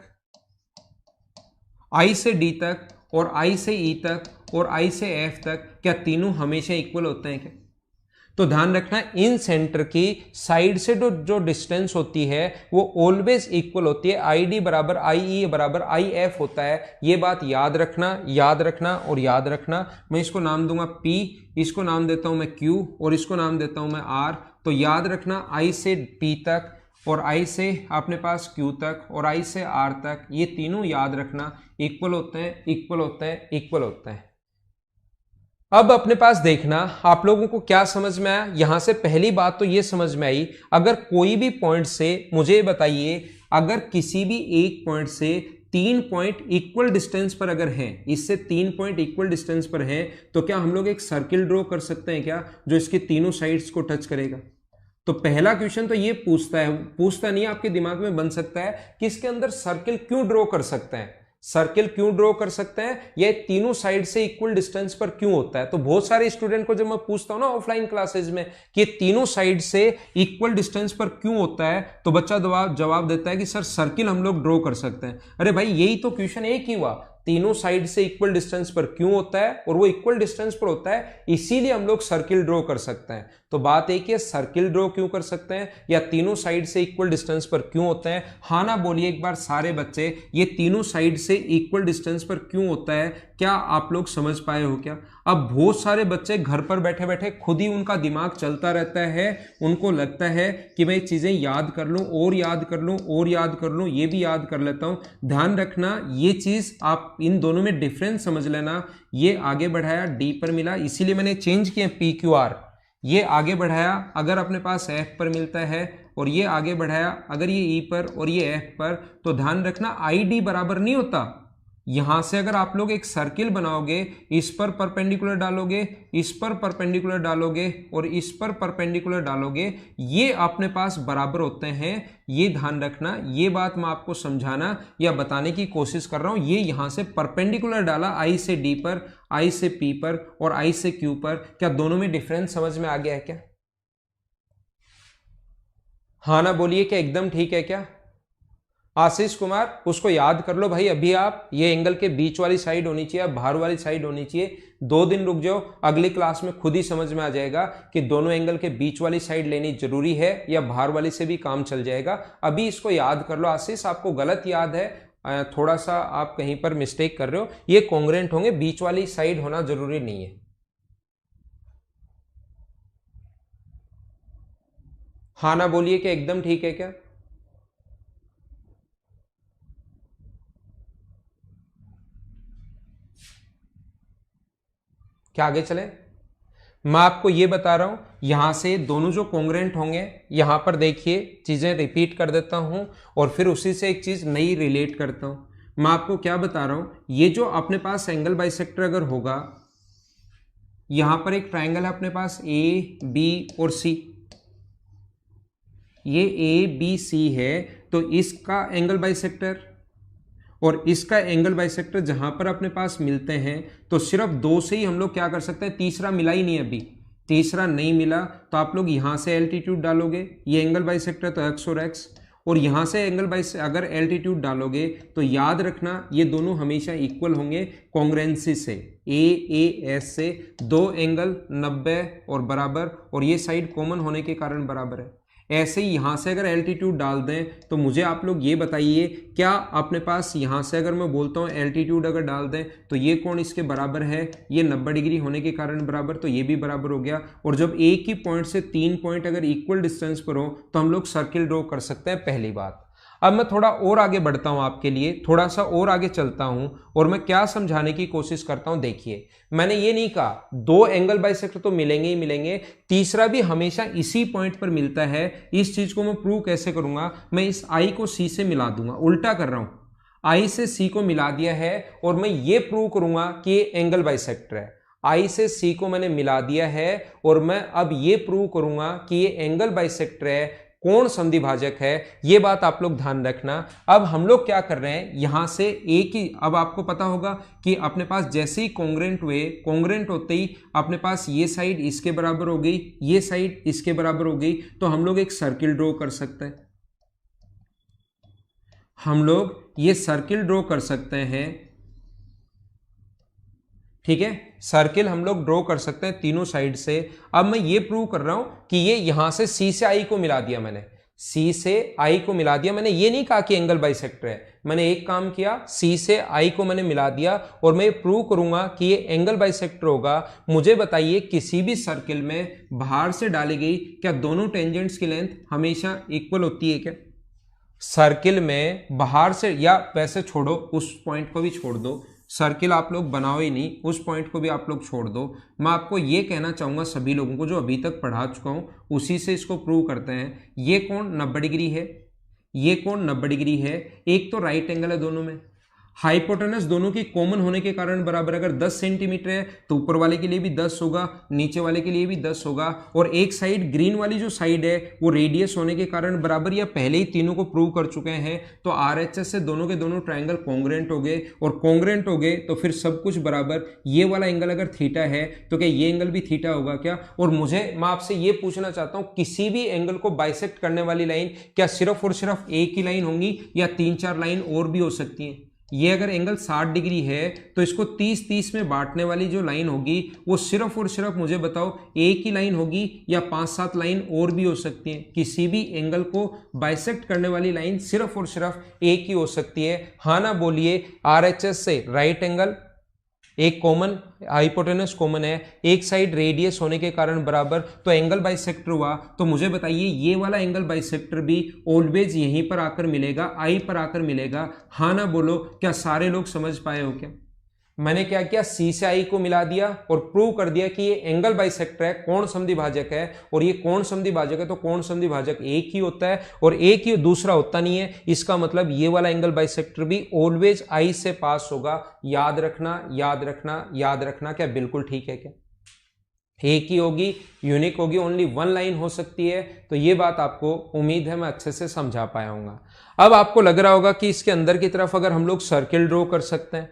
I से D तक, और I से E तक, और I से F तक, क्या तीनों हमेशा इक्वल होते हैं क्या? तो ध्यान रखना, इन सेंटर की साइड से जो डिस्टेंस होती है वो ऑलवेज इक्वल होती है। ID बराबर IE बराबर IF होता है। ये बात याद रखना, याद रखना और याद रखना। मैं इसको नाम दूंगा P, इसको नाम देता हूं मैं Q, और इसको नाम देता हूं मैं R। तो याद रखना, I से P तक, और I से अपने पास Q तक, और I से R तक, ये तीनों याद रखना इक्वल होते हैं, इक्वल होते हैं, इक्वल होते हैं। अब अपने पास देखना, आप लोगों को क्या समझ में आया? यहां से पहली बात तो ये समझ में आई, अगर कोई भी पॉइंट से, मुझे बताइए, अगर किसी भी एक पॉइंट से 3 पॉइंट इक्वल डिस्टेंस पर अगर हैं, इससे 3 पॉइंट इक्वल डिस्टेंस पर हैं, तो क्या हम लोग एक सर्किल ड्रॉ कर सकते हैं क्या, जो इसकी तीनों साइड्स को टच करेगा? तो पहला क्वेश्चन तो ये पूछता नहीं, आपके दिमाग में बन सकता है कि इसके अंदर सर्किल क्यों ड्रॉ कर सकते हैं, सर्किल क्यों ड्रॉ कर सकते हैं, ये तीनों साइड से इक्वल डिस्टेंस पर क्यों होता है? तो बहुत सारे स्टूडेंट को जब मैं पूछता हूं ना ऑफलाइन क्लासेज में कि ये तीनों साइड से इक्वल डिस्टेंस पर क्यों होता है, तो बच्चा जवाब देता है कि सर सर्किल हम लोग ड्रॉ कर सकते हैं। अरे भाई, यही तो क्वेश्चन एक ही हुआ, तीनों साइड से इक्वल डिस्टेंस पर क्यों होता है, और वो इक्वल डिस्टेंस पर होता है इसीलिए हम लोग सर्किल ड्रॉ कर सकते हैं। तो बात एक है, सर्किल ड्रॉ क्यों कर सकते हैं, या तीनों साइड से इक्वल डिस्टेंस पर क्यों होते हैं? हाँ ना बोलिए एक बार सारे बच्चे, ये तीनों साइड से इक्वल डिस्टेंस पर क्यों होता है? क्या आप लोग समझ पाए हो क्या? अब बहुत सारे बच्चे घर पर बैठे बैठे खुद ही उनका दिमाग चलता रहता है, उनको लगता है कि मैं चीजें याद कर लूं, और याद कर लूं, और याद कर लूं, ये भी याद कर लेता हूं। ध्यान रखना, ये चीज आप इन दोनों में डिफरेंस समझ लेना। ये आगे बढ़ाया D पर मिला, इसीलिए मैंने चेंज किया PQR। ये आगे बढ़ाया अगर अपने पास F पर मिलता है, और ये आगे बढ़ाया अगर ये E पर और ये F पर, तो ध्यान रखना ID बराबर नहीं होता। यहां से अगर आप लोग एक सर्किल बनाओगे, इस पर परपेंडिकुलर डालोगे, इस पर परपेंडिकुलर डालोगे, और इस पर परपेंडिकुलर डालोगे, ये अपने पास बराबर होते हैं। ये ध्यान रखना, ये बात मैं आपको समझाना या बताने की कोशिश कर रहा हूं। ये यहां से परपेंडिकुलर डाला I से D पर, I से P पर, और I से Q पर, क्या दोनों में डिफरेंस समझ में आ गया है क्या? हाँ ना बोलिए, क्या एकदम ठीक है क्या? आशीष कुमार, उसको याद कर लो भाई, अभी आप ये एंगल के बीच वाली साइड होनी चाहिए, बाहर वाली साइड होनी चाहिए। 2 दिन रुक जाओ, अगली क्लास में खुद ही समझ में आ जाएगा कि दोनों एंगल के बीच वाली साइड लेनी जरूरी है या बाहर वाली से भी काम चल जाएगा। अभी इसको याद कर लो। आशीष, आपको गलत याद है, थोड़ा सा आप कहीं पर मिस्टेक कर रहे हो। ये कॉन्ग्रेंट होंगे, बीच वाली साइड होना जरूरी नहीं है। हाँ ना बोलिए, कि एकदम ठीक है क्या? क्या आगे चले? मैं आपको ये बता रहा हूं, यहां से दोनों जो कॉन्ग्रेंट होंगे, यहां पर देखिए चीजें रिपीट कर देता हूं और फिर उसी से एक चीज नई रिलेट करता हूं। मैं आपको क्या बता रहा हूं, ये जो अपने पास एंगल बाइसेक्टर अगर होगा, यहां पर एक ट्रायंगल है अपने पास AB और C, ये ABC है, तो इसका एंगल बाइसेक्टर और इसका एंगल बाइसेक्टर जहां पर अपने पास मिलते हैं, तो सिर्फ 2 से ही हम लोग क्या कर सकते हैं, तीसरा मिला ही नहीं, अभी तीसरा नहीं मिला, तो आप लोग यहां से एल्टीट्यूड डालोगे, ये एंगल बाइसेक्टर तो x और x, और यहां से एंगल बाइस अगर एल्टीट्यूड डालोगे तो याद रखना ये दोनों हमेशा इक्वल होंगे कॉन्ग्रेंसी से, AAS से। 2 एंगल 90 और बराबर, और ये साइड कॉमन होने के कारण बराबर है। ऐसे ही यहां से अगर एल्टीट्यूड डाल दें, तो मुझे आप लोग ये बताइए, क्या अपने पास यहां से अगर मैं बोलता हूं एल्टीट्यूड अगर डाल दें, तो ये कोण इसके बराबर है, ये 90 डिग्री होने के कारण बराबर, तो ये भी बराबर हो गया। और जब एक ही पॉइंट से 3 पॉइंट अगर इक्वल डिस्टेंस पर हो, तो हम लोग सर्किल ड्रॉ कर सकते हैं, पहली बात। अब मैं थोड़ा और आगे बढ़ता हूं, आपके लिए थोड़ा सा और आगे चलता हूं और मैं क्या समझाने की कोशिश करता हूं। देखिए, मैंने ये नहीं कहा दो एंगल बाइसेक्टर तो मिलेंगे ही मिलेंगे, तीसरा भी हमेशा इसी पॉइंट पर मिलता है। इस चीज को मैं प्रूव कैसे करूंगा, मैं इस आई को सी से मिला दूंगा, उल्टा कर रहा हूं, आई से सी को मिला दिया है और मैं ये प्रूव करूंगा कि ये एंगल बाइसेक्टर है। आई से सी को मैंने मिला दिया है और मैं अब ये प्रूव करूंगा कि ये एंगल बाइसेक्टर है, कोण संधिभाजक है। ये बात आप लोग ध्यान रखना। अब हम लोग क्या कर रहे हैं, यहां से एक ही, अब आपको पता होगा कि अपने पास जैसे ही कॉन्ग्रेंट हुए, कॉन्ग्रेंट होते ही अपने पास ये साइड इसके बराबर हो गई, ये साइड इसके बराबर हो गई, तो हम लोग एक सर्किल ड्रॉ कर सकते हैं। हम लोग ये सर्किल ड्रॉ कर सकते हैं, ठीक है, सर्किल हम लोग ड्रॉ कर सकते हैं तीनों साइड से। अब मैं ये प्रूव कर रहा हूं कि ये यहां से सी से आई को मिला दिया, मैंने सी से आई को मिला दिया। मैंने ये नहीं कहा कि एंगल बाइसेक्टर है, मैंने एक काम किया, सी से आई को मैंने मिला दिया और मैं प्रूव करूंगा कि ये एंगल बाइसेक्टर होगा। मुझे बताइए, किसी भी सर्किल में बाहर से डाली गई क्या दोनों टेंजेंट्स की लेंथ हमेशा इक्वल होती है क्या? सर्किल में बाहर से, या वैसे छोड़ो, उस पॉइंट को भी छोड़ दो, सर्किल आप लोग बनाओ ही नहीं, उस पॉइंट को भी आप लोग छोड़ दो। मैं आपको ये कहना चाहूंगा सभी लोगों को जो अभी तक पढ़ा चुका हूं, उसी से इसको प्रूव करते हैं। ये कोण 90 डिग्री है, ये कोण 90 डिग्री है, एक तो राइट एंगल है दोनों में, हाइपोटेनस दोनों की कॉमन होने के कारण बराबर, अगर 10 सेंटीमीटर है तो ऊपर वाले के लिए भी 10 होगा, नीचे वाले के लिए भी 10 होगा, और एक साइड ग्रीन वाली जो साइड है वो रेडियस होने के कारण बराबर, या पहले ही तीनों को प्रूव कर चुके हैं। तो आरएचएस से दोनों के दोनों ट्रायंगल कॉन्ग्रेंट हो गए, और कॉन्ग्रेंट हो गए तो फिर सब कुछ बराबर। ये वाला एंगल अगर थीटा है तो क्या ये एंगल भी थीटा होगा क्या? और मैं आपसे ये पूछना चाहता हूं, किसी भी एंगल को बाइसेक्ट करने वाली लाइन क्या सिर्फ और सिर्फ एक ही लाइन होंगी या 3-4 लाइन और भी हो सकती है? ये अगर एंगल 60 डिग्री है तो इसको 30-30 में बांटने वाली जो लाइन होगी वो सिर्फ और सिर्फ, मुझे बताओ, एक ही लाइन होगी या 5-7 लाइन और भी हो सकती है? किसी भी एंगल को बाइसेक्ट करने वाली लाइन सिर्फ और सिर्फ एक ही हो सकती है। हाँ ना बोलिए। आरएचएस से राइट एंगल, एक कॉमन हाइपोटेनस कॉमन है, एक साइड रेडियस होने के कारण बराबर, तो एंगल बाइसेक्टर हुआ। तो मुझे बताइए, ये वाला एंगल बाइसेक्टर भी ऑलवेज यहीं पर आकर मिलेगा, आई पर आकर मिलेगा। हाँ ना बोलो, क्या सारे लोग समझ पाए हो क्या? मैंने क्या किया, सी से आई को मिला दिया और प्रूव कर दिया कि ये एंगल बाइसेक्टर है, कोण संधिभाजक है, और ये कोण संधिभाजक है तो कोण संधिभाजक एक ही होता है और एक ही, दूसरा होता नहीं है। इसका मतलब ये वाला एंगल बाइसेक्टर भी ऑलवेज आई से पास होगा। याद रखना, याद रखना, याद रखना। क्या बिल्कुल ठीक है क्या? एक ही होगी, यूनिक होगी, ओनली वन लाइन हो सकती है। तो ये बात आपको उम्मीद है मैं अच्छे से समझा पाया हूंगा। अब आपको लग रहा होगा कि इसके अंदर की तरफ अगर हम लोग सर्किल ड्रॉ कर सकते हैं,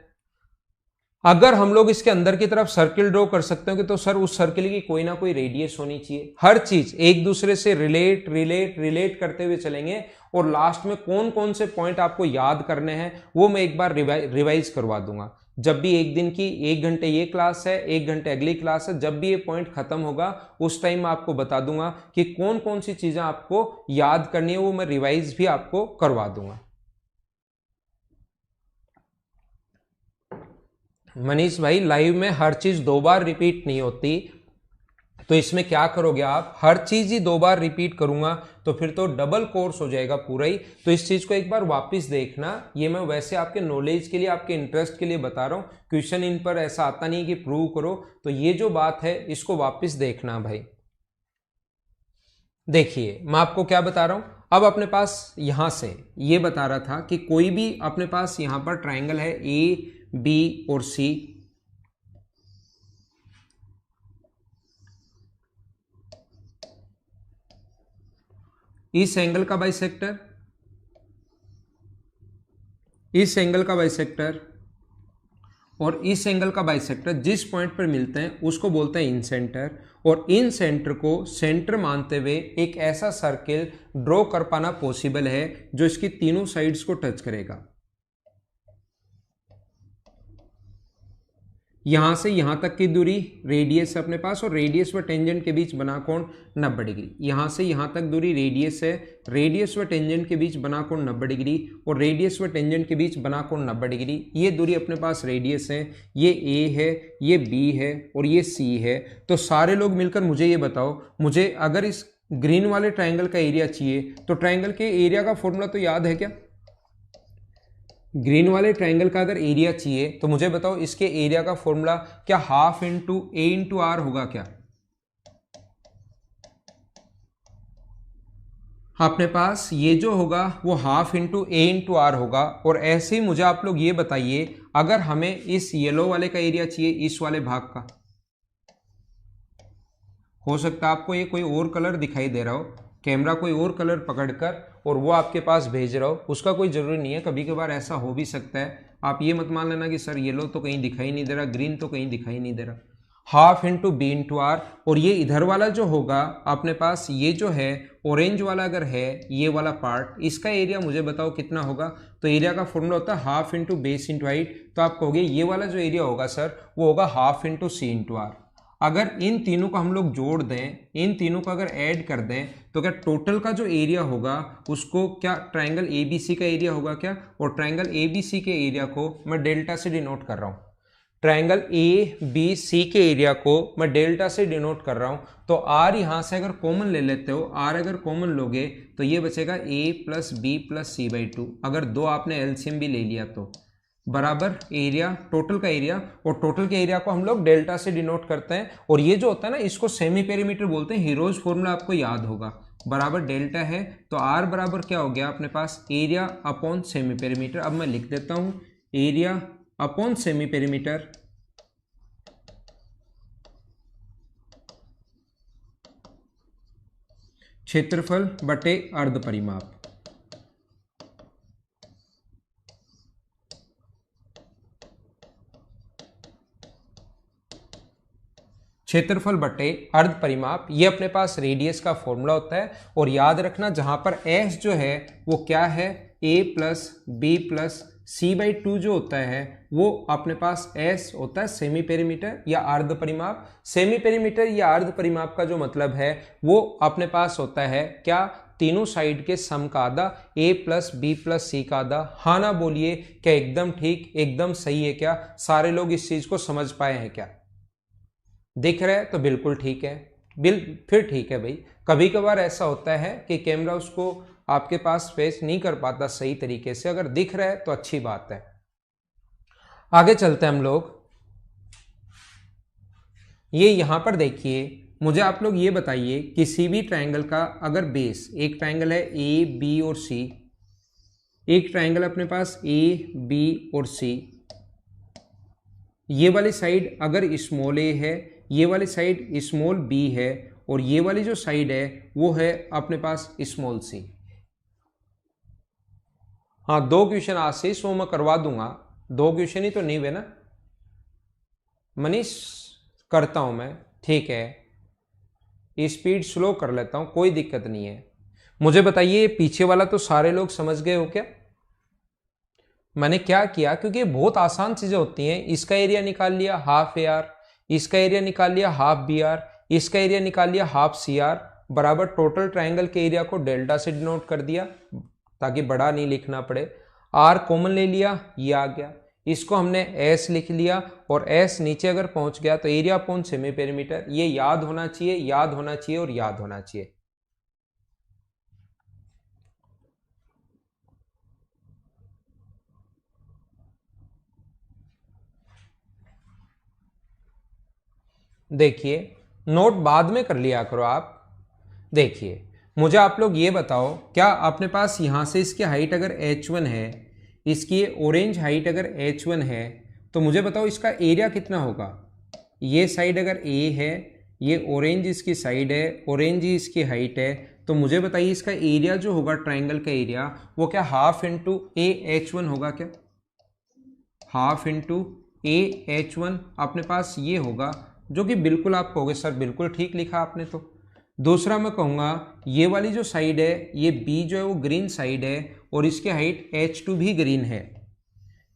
अगर हम लोग इसके अंदर की तरफ सर्किल ड्रॉ कर सकते हैं तो सर उस सर्किल की कोई ना कोई रेडियस होनी चाहिए। हर चीज एक दूसरे से रिलेट रिलेट रिलेट करते हुए चलेंगे, और लास्ट में कौन कौन से पॉइंट आपको याद करने हैं वो मैं एक बार रिवाइज करवा दूंगा। जब भी एक दिन की 1 घंटे ये क्लास है, 1 घंटे अगली क्लास है, जब भी ये पॉइंट खत्म होगा उस टाइम मैं आपको बता दूंगा कि कौन कौन सी चीजें आपको याद करनी है, वो मैं रिवाइज भी आपको करवा दूंगा। मनीष भाई, लाइव में हर चीज 2 बार रिपीट नहीं होती, तो इसमें क्या करोगे आप, हर चीज ही 2 बार रिपीट करूंगा तो फिर तो डबल कोर्स हो जाएगा पूरा ही। तो इस चीज को एक बार वापस देखना। ये मैं वैसे आपके नॉलेज के लिए, आपके इंटरेस्ट के लिए बता रहा हूं, क्वेश्चन इन पर ऐसा आता नहीं कि प्रूव करो। तो ये जो बात है इसको वापस देखना भाई। देखिए मैं आपको क्या बता रहा हूं, अब अपने पास यहां से ये बता रहा था कि कोई भी अपने पास यहां पर ट्राइंगल है ए बी और सी, इस एंगल का बाइसेक्टर, इस एंगल का बाइसेक्टर और इस एंगल का बाइसेक्टर जिस पॉइंट पर मिलते हैं उसको बोलते हैं इन सेंटर, और इन सेंटर को सेंटर मानते हुए एक ऐसा सर्किल ड्रॉ कर पाना पॉसिबल है जो इसकी तीनों साइड्स को टच करेगा। यहां से यहां तक की दूरी रेडियस है अपने पास, और रेडियस व टेंजेंट के बीच बना कोण 90 डिग्री। यहां से यहां तक दूरी रेडियस है, रेडियस व टेंजेंट के बीच बना कोण 90 डिग्री, और रेडियस व टेंजेंट के बीच बना कोण 90 डिग्री। ये दूरी अपने पास रेडियस है, ये ए है, ये बी है और ये सी है। तो सारे लोग मिलकर मुझे ये बताओ, मुझे अगर इस ग्रीन वाले ट्रायंगल का एरिया चाहिए, तो ट्रायंगल के एरिया का फॉर्मूला तो याद है क्या? ग्रीन वाले ट्रायंगल का अगर एरिया चाहिए तो मुझे बताओ इसके एरिया का फॉर्मूला क्या half into A into R होगा क्या? अपने पास ये जो होगा वो half into A into R होगा। और ऐसे ही मुझे आप लोग ये बताइए, अगर हमें इस येलो वाले का एरिया चाहिए इस वाले भाग का, हो सकता है आपको ये कोई और कलर दिखाई दे रहा हो, कैमरा कोई और कलर पकड़कर और वो आपके पास भेज रहा हो, उसका कोई ज़रूरी नहीं है, कभी कभार ऐसा हो भी सकता है। आप ये मत मान लेना कि सर येलो तो कहीं दिखाई नहीं दे रहा, ग्रीन तो कहीं दिखाई नहीं दे रहा। Half into B into R, और ये इधर वाला जो होगा अपने पास ये जो है ऑरेंज वाला अगर है ये वाला पार्ट, इसका एरिया मुझे बताओ कितना होगा? तो एरिया का फॉर्मूला होता है half into base into height. तो आप कहोगे ये वाला जो एरिया होगा सर वो होगा half into C into R. अगर इन तीनों को हम लोग जोड़ दें, इन तीनों को अगर ऐड कर दें तो क्या टोटल का जो एरिया होगा उसको क्या ट्रायंगल एबीसी का एरिया होगा क्या? और ट्रायंगल एबीसी के एरिया को मैं डेल्टा से डिनोट कर रहा हूं। ट्रायंगल ए बी सी के एरिया को मैं डेल्टा से डिनोट कर रहा हूं। तो आर यहां से अगर कॉमन ले लेते हो, आर अगर कॉमन लोगे तो ये बचेगा a plus b plus c by two, अगर दो आपने एलसीएम भी ले लिया तो, बराबर एरिया टोटल का एरिया। और टोटल के एरिया को हम लोग डेल्टा से डिनोट करते हैं। और ये जो होता है ना इसको सेमी पेरीमीटर बोलते हैं। हीरोज फॉर्मूला आपको याद होगा, बराबर डेल्टा है तो आर बराबर क्या हो गया अपने पास एरिया अपॉन सेमी पेरीमीटर। अब मैं लिख देता हूं एरिया अपॉन सेमी पेरीमीटर, क्षेत्रफल बटे अर्ध परिमाप। क्षेत्रफल बटे अर्ध परिमाप, ये अपने पास रेडियस का फॉर्मूला होता है। और याद रखना जहां पर एस जो है वो क्या है, a plus b plus c by two जो होता है वो अपने पास एस होता है सेमी पेरीमीटर या अर्ध परिमाप। सेमी पेरीमीटर या अर्ध परिमाप का जो मतलब है वो अपने पास होता है क्या, तीनों साइड के सम का आधा, ए प्लस बी प्लस सी का आधा। हाँ ना बोलिए, क्या एकदम ठीक एकदम सही है क्या? सारे लोग इस चीज को समझ पाए हैं क्या? दिख रहा है तो बिल्कुल ठीक है, फिर ठीक है भाई। कभी कभार ऐसा होता है कि कैमरा उसको आपके पास फेस नहीं कर पाता सही तरीके से, अगर दिख रहा है तो अच्छी बात है। आगे चलते हैं हम लोग। ये यहां पर देखिए, मुझे आप लोग ये बताइए किसी भी ट्रायंगल का अगर बेस, एक ट्रायंगल है ए बी और सी, एक ट्रायंगल अपने पास ए बी और सी, ये वाली साइड अगर स्मॉल ए है, ये वाली साइड स्मॉल बी है, और ये वाली जो साइड है वो है अपने पास स्मॉल सी। हाँ, दो क्वेश्चन आज से सो मैं करवा दूंगा, दो क्वेश्चन ही तो नहीं हुए ना मनीष? करता हूं मैं, ठीक है, स्पीड स्लो कर लेता हूं, कोई दिक्कत नहीं है। मुझे बताइए पीछे वाला तो सारे लोग समझ गए हो क्या? मैंने क्या किया, क्योंकि बहुत आसान चीजें होती हैं। इसका एरिया निकाल लिया हाफ ए आर, इसका एरिया निकाल लिया हाफ बी आर, इसका एरिया निकाल लिया हाफ सी आर, बराबर टोटल ट्रायंगल के एरिया को डेल्टा से डिनोट कर दिया ताकि बड़ा नहीं लिखना पड़े। आर कॉमन ले लिया, ये आ गया, इसको हमने एस लिख लिया, और एस नीचे अगर पहुंच गया तो एरिया अपॉन सेमी पेरीमीटर। ये याद होना चाहिए, याद होना चाहिए और याद होना चाहिए। देखिए नोट बाद में कर लिया करो आप। देखिए मुझे आप लोग ये बताओ, क्या अपने पास यहां से इसकी हाइट अगर h1 है, इसकी ऑरेंज हाइट अगर h1 है, तो मुझे बताओ इसका एरिया कितना होगा? ये साइड अगर a है, ये ऑरेंज इसकी साइड है, ऑरेंज ही इसकी हाइट है, तो मुझे बताइए इसका एरिया जो होगा ट्राइंगल का एरिया वो क्या half into A H one होगा क्या? Half into A H one अपने पास ये होगा, जो कि बिल्कुल आप कहोगे सर बिल्कुल ठीक लिखा आपने। तो दूसरा मैं कहूँगा ये वाली जो साइड है, ये बी जो है वो ग्रीन साइड है, और इसकी हाइट H2 भी ग्रीन है,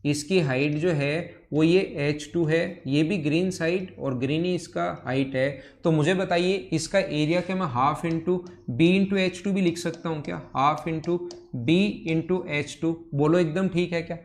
इसकी हाइट जो है वो ये H2 है, ये भी ग्रीन साइड और ग्रीन ही इसका हाइट है। तो मुझे बताइए इसका एरिया क्या मैं half into B into H2 भी लिख सकता हूँ क्या? Half into B into H2, बोलो एकदम ठीक है क्या?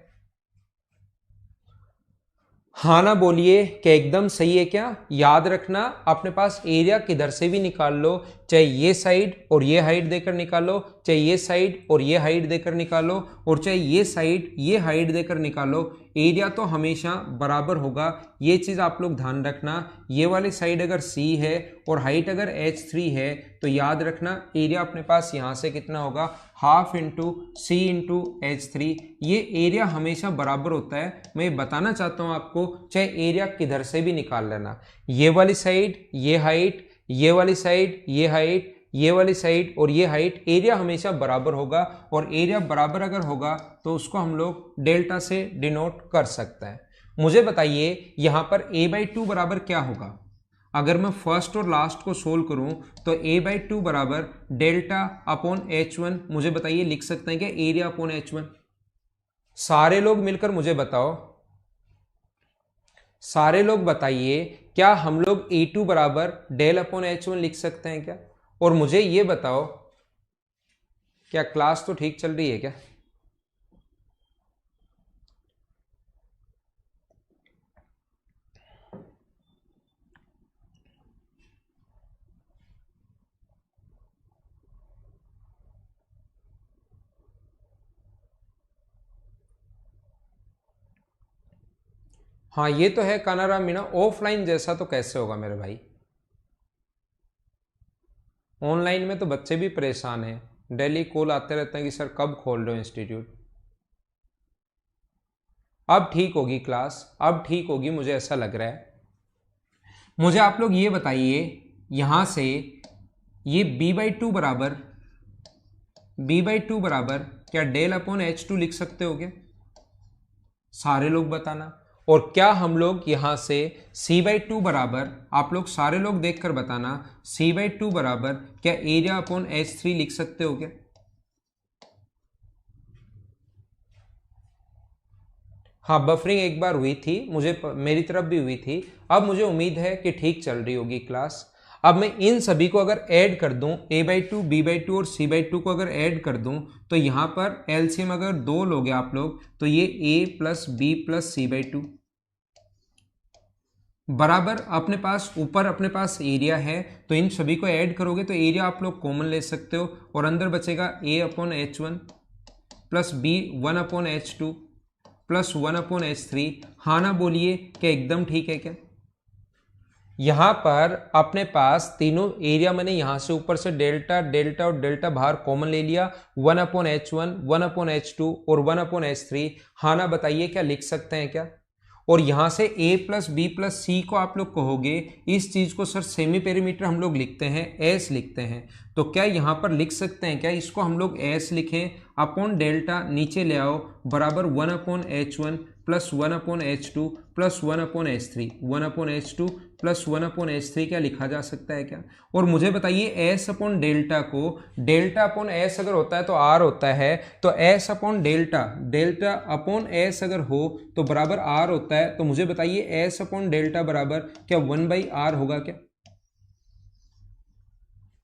हाँ ना बोलिए, क्या एकदम सही है क्या? याद रखना अपने पास एरिया किधर से भी निकाल लो, चाहे ये साइड और ये हाइट देकर निकालो, चाहे ये साइड और ये हाइट देकर निकालो, और चाहे ये साइड ये हाइट देकर निकालो, एरिया तो हमेशा बराबर होगा। ये चीज़ आप लोग ध्यान रखना। ये वाली साइड अगर C है और हाइट अगर H3 है तो याद रखना एरिया अपने पास यहाँ से कितना होगा, half into C into H3। ये एरिया हमेशा बराबर होता है। मैं ये बताना चाहता हूँ आपको, चाहे एरिया किधर से भी निकाल लेना, ये वाली साइड ये हाइट, ये वाली साइड ये हाइट, ये वाली साइड और ये हाइट, एरिया हमेशा बराबर होगा। और एरिया बराबर अगर होगा तो उसको हम लोग डेल्टा से डिनोट कर सकते हैं। मुझे बताइए यहाँ पर a/2 बराबर क्या होगा। अगर मैं फर्स्ट और लास्ट को सोल्व करूं तो a/2 बराबर डेल्टा अपॉन H1, मुझे बताइए लिख सकते हैं क्या एरिया अपॉन H1। सारे लोग मिलकर मुझे बताओ, सारे लोग बताइए क्या हम लोग A2 बराबर डेल अपॉन H1 लिख सकते हैं क्या। और मुझे ये बताओ, क्या क्लास तो ठीक चल रही है क्या? हाँ ये तो है कानाराम मीना, ऑफलाइन जैसा तो कैसे होगा मेरे भाई। ऑनलाइन में तो बच्चे भी परेशान हैं, डेली कॉल आते रहते हैं कि सर कब खोल रहे हो इंस्टीट्यूट। अब ठीक होगी क्लास, अब ठीक होगी, मुझे ऐसा लग रहा है। मुझे आप लोग ये बताइए, यहां से ये b/2 बराबर क्या डेल अपॉन H2 लिख सकते हो क्या? सारे लोग बताना। और क्या हम लोग यहां से c/2 बराबर, आप लोग सारे लोग देखकर बताना, c/2 बराबर क्या एरिया अपॉन H3 लिख सकते हो क्या? हाँ बफरिंग एक बार हुई थी, मुझे मेरी तरफ भी हुई थी। अब मुझे उम्मीद है कि ठीक चल रही होगी क्लास। अब मैं इन सभी को अगर ऐड कर दूं, a/2 b/2 और c/2 को अगर ऐड कर दूं तो यहां पर एलसीएम अगर 2 लोगे आप लोग तो ये a plus b plus c/2 बराबर अपने पास, ऊपर अपने पास एरिया है तो इन सभी को ऐड करोगे तो एरिया आप लोग कॉमन ले सकते हो और अंदर बचेगा a/H1 plus b 1/H2 plus 1/H3। हाँ ना बोलिए, क्या एकदम ठीक है क्या? यहां पर अपने पास तीनों एरिया, मैंने यहां से ऊपर से डेल्टा डेल्टा और डेल्टा बाहर कॉमन ले लिया, 1/H1 1/H2 और 1/H3। हाँ ना बताइए क्या लिख सकते हैं क्या? और यहां से a प्लस बी प्लस सी को आप लोग कहोगे, इस चीज को सर सेमी पेरीमीटर हम लोग लिखते हैं, एस लिखते हैं, तो क्या यहां पर लिख सकते हैं क्या इसको हम लोग एस लिखें, अपॉन डेल्टा नीचे ले आओ बराबर 1/H1 plus 1/H2 plus 1/H3, 1/H2 plus 1/H3 क्या लिखा जा सकता है क्या? और मुझे बताइए एस अपॉन डेल्टा को, डेल्टा अपॉन एस अगर होता है तो आर होता है, तो S upon delta, delta upon S अगर हो तो बराबर आर होता है। तो मुझे बताइए एस अपॉन डेल्टा बराबर क्या 1/r होगा क्या?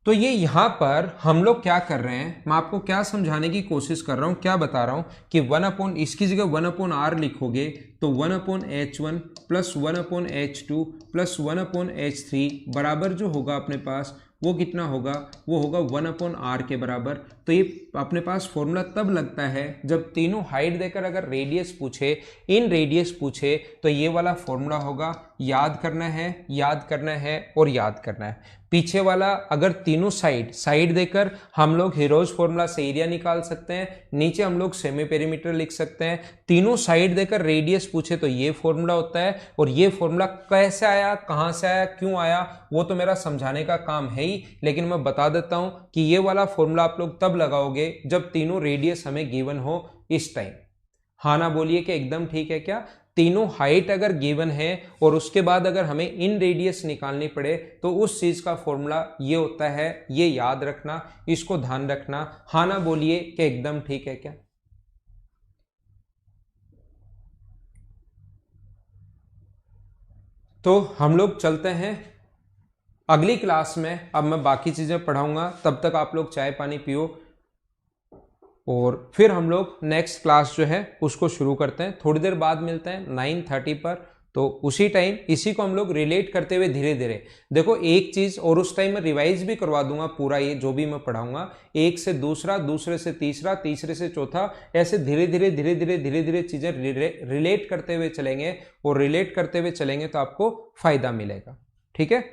तो ये यहां पर हम लोग क्या कर रहे हैं, मैं आपको क्या समझाने की कोशिश कर रहा हूं, क्या बता रहा हूं कि 1/ इसकी जगह 1/r लिखोगे तो 1/H1 plus 1/H2 plus 1/H3 बराबर जो होगा अपने पास वो कितना होगा, वो होगा 1/r के बराबर। तो ये अपने पास फॉर्मूला तब लगता है जब तीनों हाइट देकर अगर रेडियस पूछे, इन रेडियस पूछे तो ये वाला फॉर्मूला होगा। याद करना है, याद करना है और याद करना है। पीछे वाला अगर तीनों साइड देकर हम लोग हीरोज फॉर्मूला से एरिया निकाल सकते हैं, नीचे हम लोग सेमी पेरीमीटर लिख सकते हैं। तीनों साइड देकर रेडियस पूछे तो ये फॉर्मूला होता है। और ये फॉर्मूला कैसे आया, कहां से आया, क्यों आया, वो तो मेरा समझाने का काम है ही, लेकिन मैं बता देता हूं कि ये वाला फॉर्मूला आप लोग तब लगाओगे जब तीनों रेडियस हमें गिवन हो इस टाइम। हाँ ना बोलिए कि एकदम ठीक है क्या? तीनों हाइट अगर गिवन है और उसके बाद अगर हमें इन रेडियस निकालनी पड़े तो उस चीज का फॉर्मूला ये होता है, ये याद रखना, इसको ध्यान रखना। हाँ ना बोलिए कि एकदम ठीक है क्या? तो हम लोग चलते हैं अगली क्लास में। अब मैं बाकी चीजें पढ़ाऊंगा, तब तक आप लोग चाय पानी पियो और फिर हम लोग नेक्स्ट क्लास जो है उसको शुरू करते हैं। थोड़ी देर बाद मिलते हैं 9:30 पर। तो उसी टाइम इसी को हम लोग रिलेट करते हुए धीरे धीरे, देखो एक चीज और उस टाइम मैं रिवाइज भी करवा दूंगा पूरा, ये जो भी मैं पढ़ाऊंगा, एक से दूसरा, दूसरे से तीसरा, तीसरे से चौथा, ऐसे धीरे धीरे धीरे धीरे धीरे धीरे चीजें रिलेट करते हुए चलेंगे, और रिलेट करते हुए चलेंगे तो आपको फायदा मिलेगा। ठीक है।